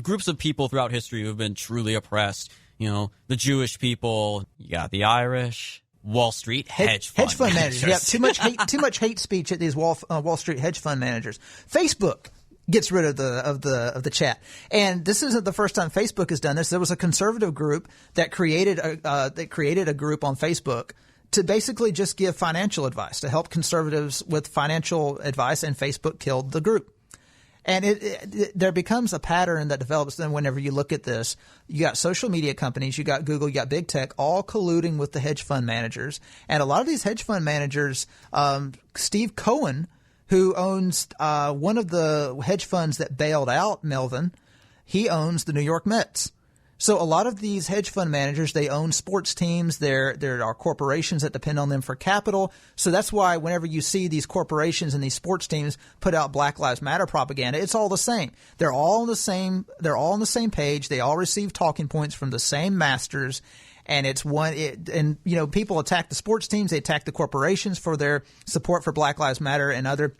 groups of people throughout history who have been truly oppressed. You know, the Jewish people, you got the Irish, Wall Street hedge fund managers. Yeah, too much hate speech at these Wall Street hedge fund managers. Facebook gets rid of the chat. And this isn't the first time Facebook has done this. There was a conservative group that created a group on Facebook to basically just give financial advice, to help conservatives with financial advice, and Facebook killed the group. And there becomes a pattern that develops then whenever you look at this. You got social media companies, you got Google, you got big tech, all colluding with the hedge fund managers. And a lot of these hedge fund managers, Steve Cohen, who owns one of the hedge funds that bailed out Melvin, he owns the New York Mets. So a lot of these hedge fund managers, they own sports teams. There are corporations that depend on them for capital. So that's why whenever you see these corporations and these sports teams put out Black Lives Matter propaganda, it's all the same. They're all on the same page. They all receive talking points from the same masters. And people attack the sports teams. They attack the corporations for their support for Black Lives Matter and other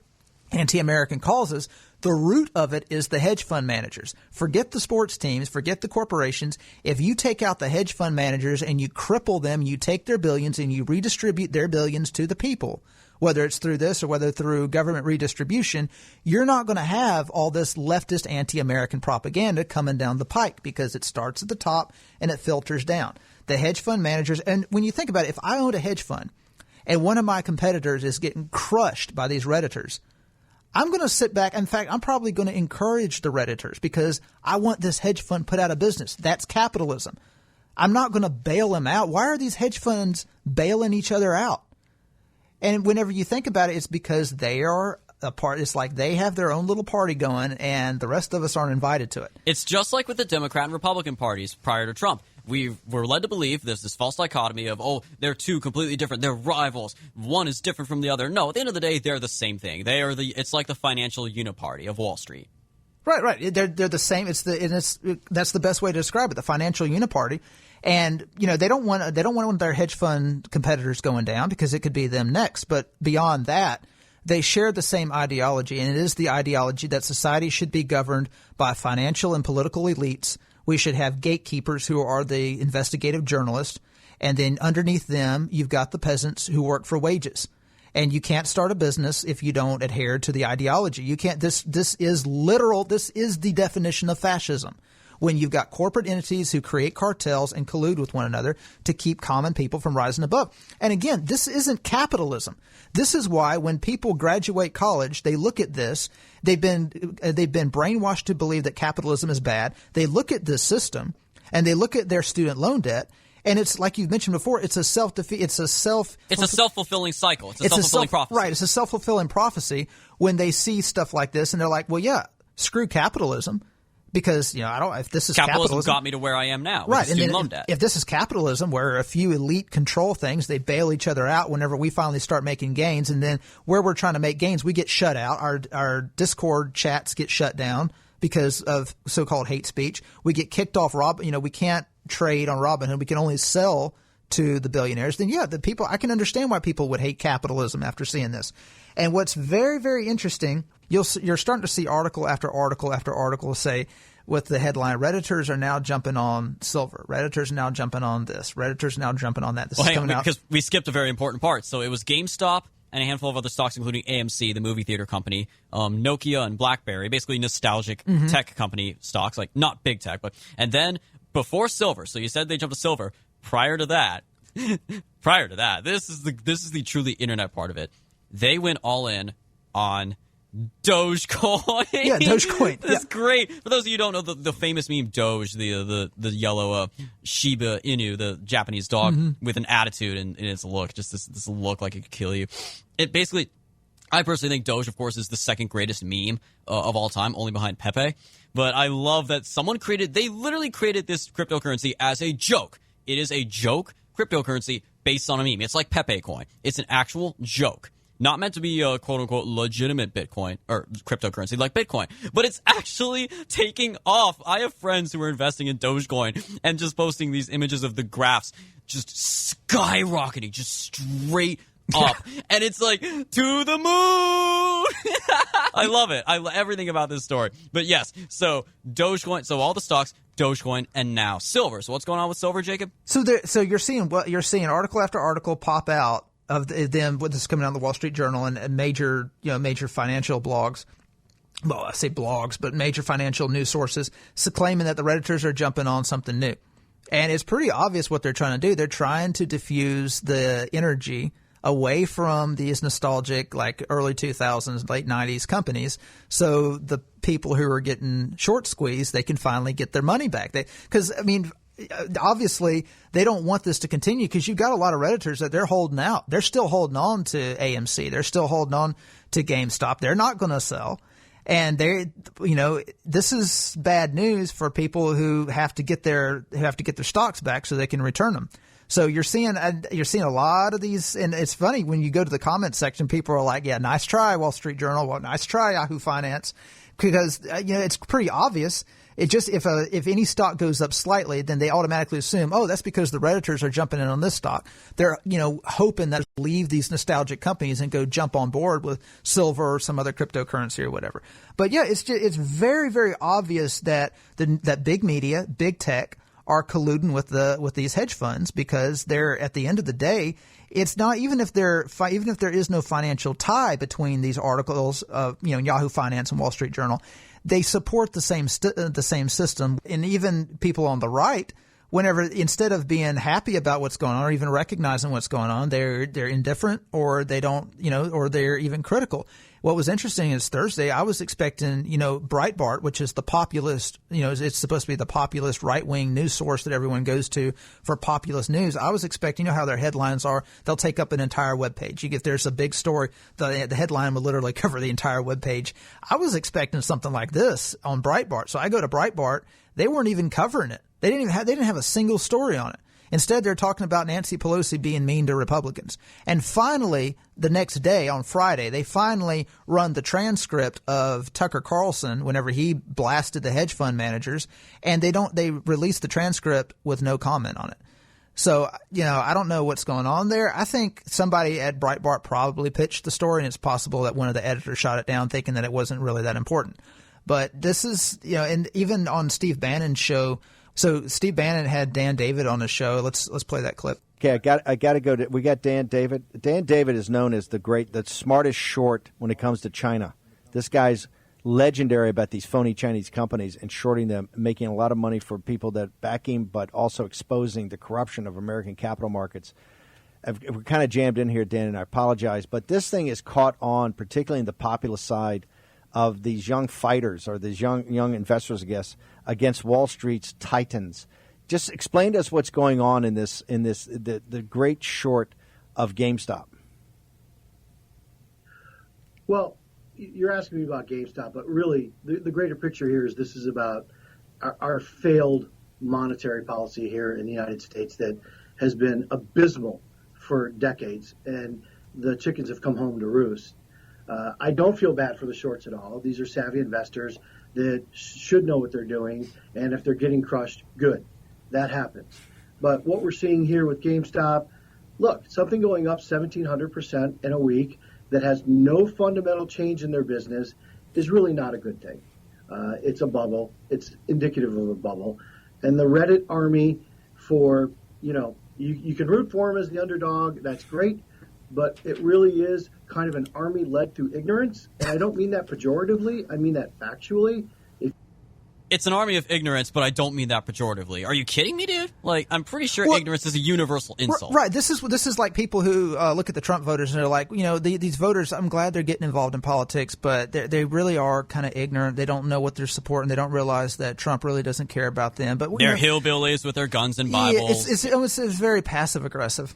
anti-American causes. The root of it is the hedge fund managers. Forget the sports teams, forget the corporations. If you take out the hedge fund managers and you cripple them, you take their billions and you redistribute their billions to the people, whether it's through this or whether through government redistribution, you're not going to have all this leftist anti-American propaganda coming down the pike because it starts at the top and it filters down. The hedge fund managers, and when you think about it, if I owned a hedge fund and one of my competitors is getting crushed by these Redditors, I'm going to sit back. In fact, I'm probably going to encourage the Redditors because I want this hedge fund put out of business. That's capitalism. I'm not going to bail them out. Why are these hedge funds bailing each other out? And whenever you think about it, it's because they are a part. It's like they have their own little party going and the rest of us aren't invited to it. It's just like with the Democrat and Republican parties prior to Trump. We were led to believe there's this false dichotomy of, they're two completely different. They're rivals. One is different from the other. No, at the end of the day, they're the same thing. It's like the financial uniparty of Wall Street. Right. They're the same. That's the best way to describe it. The financial uniparty. And, they don't want their hedge fund competitors going down because it could be them next. But beyond that, they share the same ideology. And it is the ideology that society should be governed by financial and political elites. We should have gatekeepers who are the investigative journalists. And then underneath them, you've got the peasants who work for wages. And you can't start a business if you don't adhere to the ideology. You can't. This is literal. This is the definition of fascism. when you've got corporate entities who create cartels and collude with one another to keep common people from rising above. And again, this isn't capitalism. This is why when people graduate college, they look at this. They've been brainwashed to believe that capitalism is bad. They look at this system and they look at their student loan debt. And it's like you mentioned before, it's a self-fulfilling cycle. It's a self-fulfilling prophecy. Right. It's a self-fulfilling prophecy when they see stuff like this and they're like, well, yeah, screw capitalism because, if this is capitalism got me to where I am now. Right. And then if this is capitalism where a few elite control things, they bail each other out whenever we finally start making gains. And then where we're trying to make gains, we get shut out. Our Discord chats get shut down because of so-called hate speech. We get kicked off we can't trade on Robinhood. We can only sell to the billionaires. Then I can understand why people would hate capitalism after seeing this. And what's very, very interesting, you're starting to see article after article after article say with the headline, Redditors are now jumping on silver. Redditors are now jumping on this. Redditors are now jumping on that. This is coming out because we skipped a very important part. So it was GameStop and a handful of other stocks, including AMC, the movie theater company, Nokia and BlackBerry, basically nostalgic tech company stocks, like not big tech, and then before silver. So you said they jumped to silver. Prior to that, this is the truly internet part of it. They went all in on Dogecoin. Yeah, Dogecoin. That's great. For those of you who don't know, the famous meme Doge, the yellow Shiba Inu, the Japanese dog with an attitude and its look, just this look like it could kill you. It basically, I personally think Doge, of course, is the second greatest meme of all time, only behind Pepe. But I love that they literally created this cryptocurrency as a joke. It is a joke cryptocurrency based on a meme. It's like Pepe coin. It's an actual joke. Not meant to be a quote-unquote legitimate Bitcoin or cryptocurrency like Bitcoin, but it's actually taking off. I have friends who are investing in Dogecoin and just posting these images of the graphs just skyrocketing, just straight up. And it's like, to the moon! I love it. I love everything about this story. But yes, so Dogecoin, so all the stocks, Dogecoin, and now silver. So what's going on with silver, Jacob? So you're seeing article after article pop out of them. This is coming out in the Wall Street Journal and major financial blogs. Well, I say blogs, but major financial news sources claiming that the Redditors are jumping on something new. And it's pretty obvious what they're trying to do. They're trying to diffuse the energy away from these nostalgic, like early 2000s, late 90s companies, so the people who are getting short squeezed, they can finally get their money back. Because, obviously, they don't want this to continue because you've got a lot of Redditors that they're holding out. They're still holding on to AMC. They're still holding on to GameStop. They're not going to sell. And this is bad news for people who have to get their stocks back so they can return them. So you're seeing a lot of these, and it's funny when you go to the comment section, people are like, "Yeah, nice try, Wall Street Journal. Well, nice try, Yahoo Finance," because it's pretty obvious. It just if any stock goes up slightly, then they automatically assume, oh, that's because the Redditors are jumping in on this stock. They're hoping that leave these nostalgic companies and go jump on board with silver or some other cryptocurrency or whatever. But yeah, it's very, very obvious that that big media, big tech, are colluding with these hedge funds because they're, at the end of the day, it's not even if there is no financial tie between these articles of Yahoo Finance and Wall Street Journal, they support the same system. And even people on the right, whenever, instead of being happy about what's going on or even recognizing what's going on, they're indifferent or they don't or they're even critical. What was interesting is Thursday, I was expecting, Breitbart, which is the populist, it's supposed to be the populist right-wing news source that everyone goes to for populist news. I was expecting, how their headlines are, they'll take up an entire web page. If there's a big story, the headline will literally cover the entire web page. I was expecting something like this on Breitbart. So I go to Breitbart, they weren't even covering it. They didn't have a single story on it. Instead, they're talking about Nancy Pelosi being mean to Republicans. And finally, the next day, on Friday, they finally run the transcript of Tucker Carlson whenever he blasted the hedge fund managers, and they released the transcript with no comment on it. So, I don't know what's going on there. I think somebody at Breitbart probably pitched the story, and it's possible that one of the editors shot it down thinking that it wasn't really that important. But this is, and even on Steve Bannon's show. So Steve Bannon had Dan David on the show. Let's play that clip. Okay, I got to go to. We got Dan David. Dan David is known as the smartest short when it comes to China. This guy's legendary about these phony Chinese companies and shorting them, making a lot of money for people that back him, but also exposing the corruption of American capital markets. We're kind of jammed in here, Dan, and I apologize, but this thing is caught on, particularly in the populist side of these young fighters or these young investors, I guess, against Wall Street's titans. Just explain to us what's going on in the great short of GameStop. Well, you're asking me about GameStop, but really the greater picture here is this is about our failed monetary policy here in the United States that has been abysmal for decades, and the chickens have come home to roost. I don't feel bad for the shorts at all. These are savvy investors that should know what they're doing, and if they're getting crushed, good. That happens. But what we're seeing here with GameStop, look, something going up 1,700% in a week that has no fundamental change in their business is really not a good thing. It's a bubble. It's indicative of a bubble. And the Reddit army you can root for them as the underdog. That's great. But it really is kind of an army led through ignorance. And I don't mean that pejoratively. I mean that factually. It's an army of ignorance, but I don't mean that pejoratively. Are you kidding me, dude? Like, I'm pretty sure ignorance is a universal insult. Right. This is like people who look at the Trump voters and they're like, these voters, I'm glad they're getting involved in politics, but they really are kind of ignorant. They don't know what they're supporting. They don't realize that Trump really doesn't care about them. But they're hillbillies with their guns and Bibles. Yeah, it's very passive aggressive.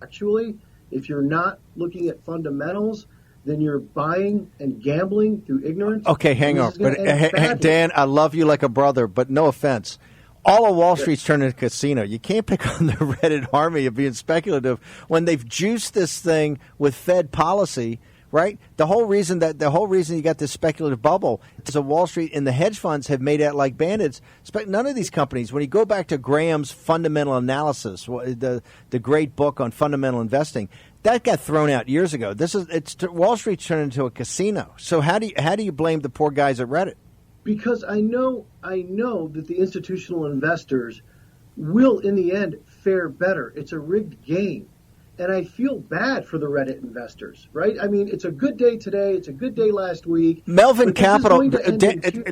Actually, if you're not looking at fundamentals, then you're buying and gambling through ignorance. Okay, hang on. But Dan, I love you like a brother, but no offense. All of Wall Street's turned into a casino. You can't pick on the Reddit army of being speculative when they've juiced this thing with Fed policy, right? The whole reason you got this speculative bubble is that Wall Street and the hedge funds have made out like bandits. None of these companies, when you go back to Graham's fundamental analysis, the great book on fundamental investing, that got thrown out years ago. Wall Street's turned into a casino. So how do you blame the poor guys at Reddit? Because I know that the institutional investors will, in the end, fare better. It's a rigged game. And I feel bad for the Reddit investors, right? I mean, it's a good day today. It's a good day last week. Melvin Capital,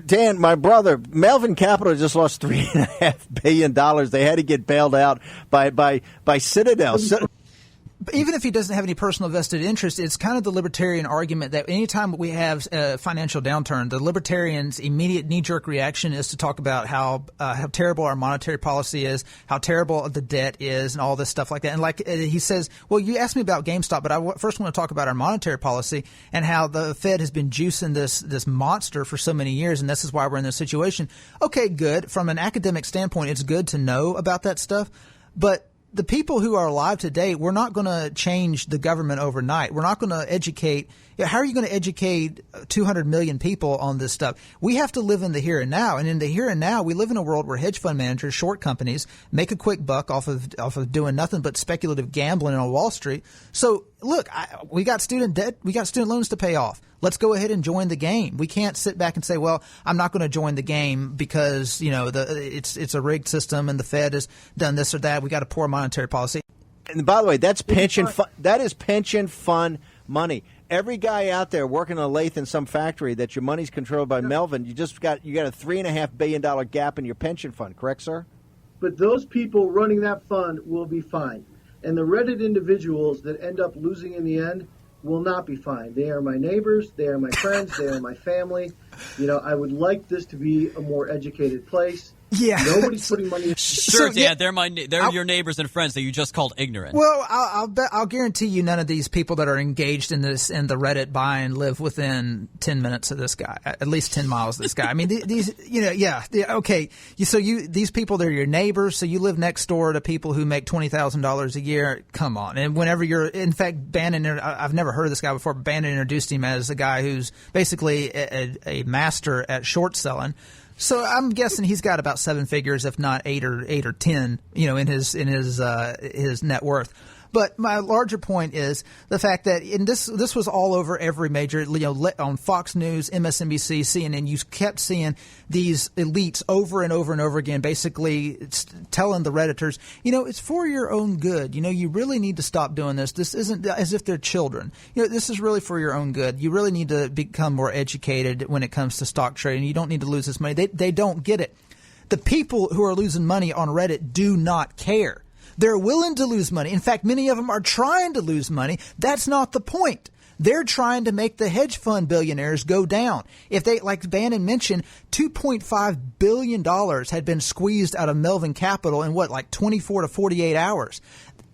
Dan, my brother, Melvin Capital just lost $3.5 billion. They had to get bailed out by Citadel. Even if he doesn't have any personal vested interest, it's kind of the libertarian argument that anytime we have a financial downturn, the libertarians' immediate knee-jerk reaction is to talk about how terrible our monetary policy is, how terrible the debt is, and all this stuff like that. And like he says, well, you asked me about GameStop, but I first want to talk about our monetary policy and how the Fed has been juicing this monster for so many years, and this is why we're in this situation. Okay, good. From an academic standpoint, it's good to know about that stuff, but the people who are alive today, we're not going to change the government overnight. We're not going to educate. How are you going to educate 200 million people on this stuff? We have to live in the here and now. And in the here and now, we live in a world where hedge fund managers, short companies, make a quick buck off of doing nothing but speculative gambling on Wall Street. So, look, we got student debt. We got student loans to pay off. Let's go ahead and join the game. We can't sit back and say, well, I'm not going to join the game because, it's a rigged system and the Fed has done this or that. We got a poor monetary policy. And by the way, that's pension fund. That is pension fund money. Every guy out there working on a lathe in some factory that your money's controlled by Melvin, you got a $3.5 billion gap in your pension fund, correct, sir? But those people running that fund will be fine. And the Reddit individuals that end up losing in the end will not be fine. They are my neighbors. They are my friends. They are my family. I would like this to be a more educated place. Yeah. Nobody's putting money in. Sure, Dan. They're your neighbors and friends that you just called ignorant. Well, I'll guarantee you none of these people that are engaged in the Reddit buying live within 10 minutes of this guy, at least 10 miles of this guy. I mean, okay. So these people, they're your neighbors. So you live next door to people who make $20,000 a year. Come on. And whenever in fact, Bannon, I've never heard of this guy before, but Bannon introduced him as a guy who's basically a master at short selling. So I'm guessing he's got about seven figures, if not eight or 10, in his net worth. But my larger point is the fact that this was all over every major, on Fox News, MSNBC, CNN. You kept seeing these elites over and over and over again, basically telling the Redditors, it's for your own good. You really need to stop doing this. This isn't as if they're children. This is really for your own good. You really need to become more educated when it comes to stock trading. You don't need to lose this money. They don't get it. The people who are losing money on Reddit do not care. They're willing to lose money. In fact, many of them are trying to lose money. That's not the point. They're trying to make the hedge fund billionaires go down. If they, like Bannon mentioned, $2.5 billion had been squeezed out of Melvin Capital in 24 to 48 hours.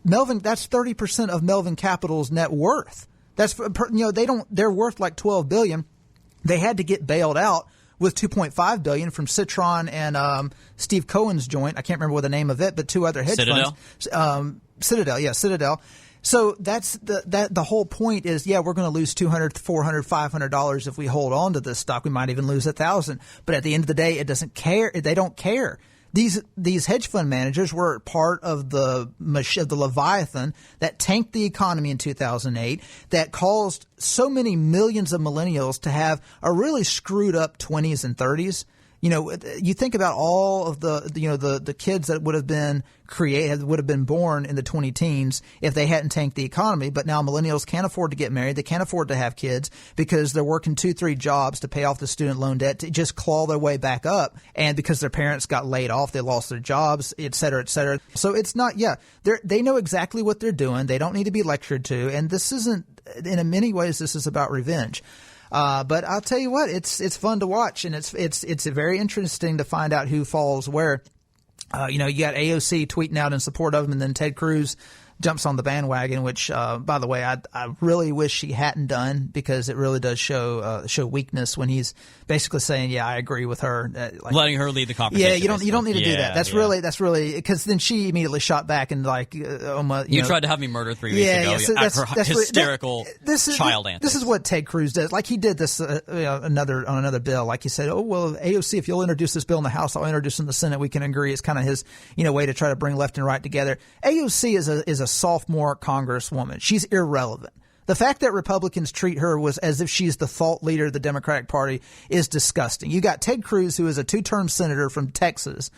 That's 30% of Melvin Capital's net worth. They're worth like $12 billion. They had to get bailed out with $2.5 billion from Citron and Steve Cohen's joint. I can't remember what the name of it, but two other hedge funds. Citadel. So that's the whole point is, we're going to lose $200, $400, $500 if we hold on to this stock. We might even lose $1,000. But at the end of the day, it doesn't care. They don't care. These hedge fund managers were part of the Leviathan that tanked the economy in 2008, that caused so many millions of millennials to have a really screwed up 20s and 30s. You think about all of the kids that would have been born in the 20 teens if they hadn't tanked the economy. But now millennials can't afford to get married. They can't afford to have kids because they're working 2-3 jobs to pay off the student loan debt to just claw their way back up. And because their parents got laid off, they lost their jobs, et cetera, et cetera. So it's not, they know exactly what they're doing. They don't need to be lectured to. And this isn't, in many ways, this is about revenge. But I'll tell you what, it's fun to watch, and it's very interesting to find out who falls where. You got AOC tweeting out in support of him, and then Ted Cruz jumps on the bandwagon, which, by the way, I really wish he hadn't done, because it really does show weakness when he's basically saying, I agree with her. Letting her lead the conversation. Yeah, you don't need to do that. That's really, because then she immediately shot back and you tried to have me murdered 3 weeks ago. So that's hysterical child antics. This is what Ted Cruz does. Like, he did this on another bill. Like, he said, AOC, if you'll introduce this bill in the House, I'll introduce it in the Senate. We can agree. It's kind of his way to try to bring left and right together. AOC is a sophomore congresswoman. She's irrelevant. The fact that Republicans treat her as if she's the thought leader of the Democratic Party is disgusting. You got Ted Cruz, who is a 2-term senator from Texas,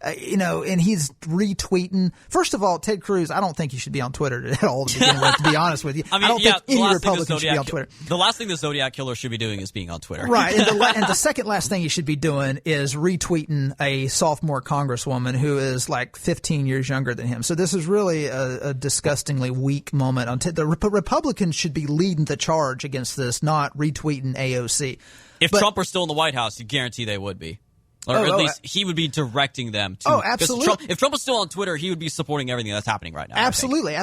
and he's retweeting. First of all, Ted Cruz, I don't think you should be on Twitter at all, to begin with, to be honest with you. I don't think any Republican should be on Twitter. The last thing the Zodiac Killer should be doing is being on Twitter. Right. And the second last thing you should be doing is retweeting a sophomore congresswoman who is like 15 years younger than him. So this is really a disgustingly weak moment. The Republicans should be leading the charge against this, not retweeting AOC. If Trump were still in the White House, you guarantee they would be. Or at least he would be directing them to. Oh, absolutely. If Trump was still on Twitter, he would be supporting everything that's happening right now. Absolutely.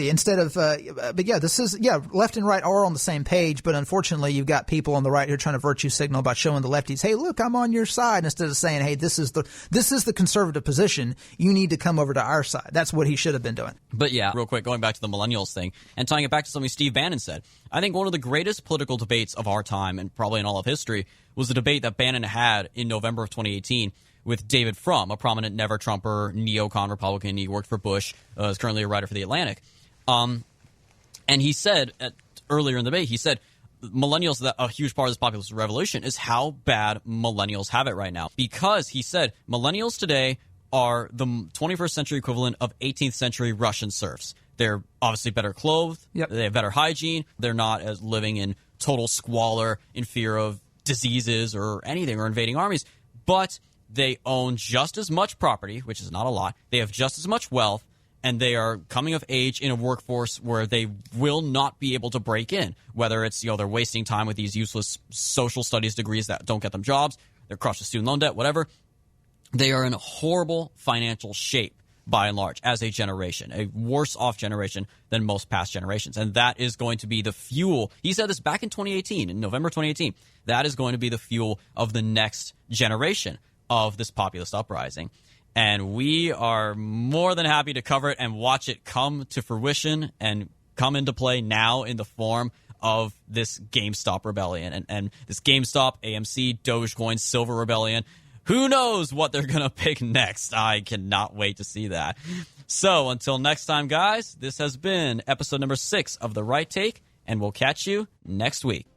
Instead of, left and right are on the same page, but unfortunately you've got people on the right who are trying to virtue signal by showing the lefties, hey, look, I'm on your side, instead of saying, hey, this is the conservative position. You need to come over to our side. That's what he should have been doing. But real quick, going back to the millennials thing and tying it back to something Steve Bannon said, I think one of the greatest political debates of our time, and probably in all of history, was the debate that Bannon had in November of 2018 with David Frum, a prominent never-Trumper, neocon Republican. He worked for Bush, is currently a writer for The Atlantic. And he said, earlier in the debate, he said, millennials, that a huge part of this populist revolution is how bad millennials have it right now. Because, he said, millennials today are the 21st century equivalent of 18th century Russian serfs. They're obviously better clothed. Yep. They have better hygiene. They're not as living in total squalor, in fear of diseases or anything, or invading armies. But they own just as much property, which is not a lot. They have just as much wealth, and they are coming of age in a workforce where they will not be able to break in. Whether it's, they're wasting time with these useless social studies degrees that don't get them jobs, they're crushed with student loan debt, whatever. They are in a horrible financial shape, by and large, as a generation, a worse off generation than most past generations. And that is going to be the fuel. He said this back in 2018, in November 2018. That is going to be the fuel of the next generation of this populist uprising. And we are more than happy to cover it and watch it come to fruition and come into play now in the form of this GameStop rebellion. And this GameStop, AMC, Dogecoin, Silver Rebellion, Who knows what they're going to pick next? I cannot wait to see that. So until next time, guys, this has been episode number 6 of The Right Take, and we'll catch you next week.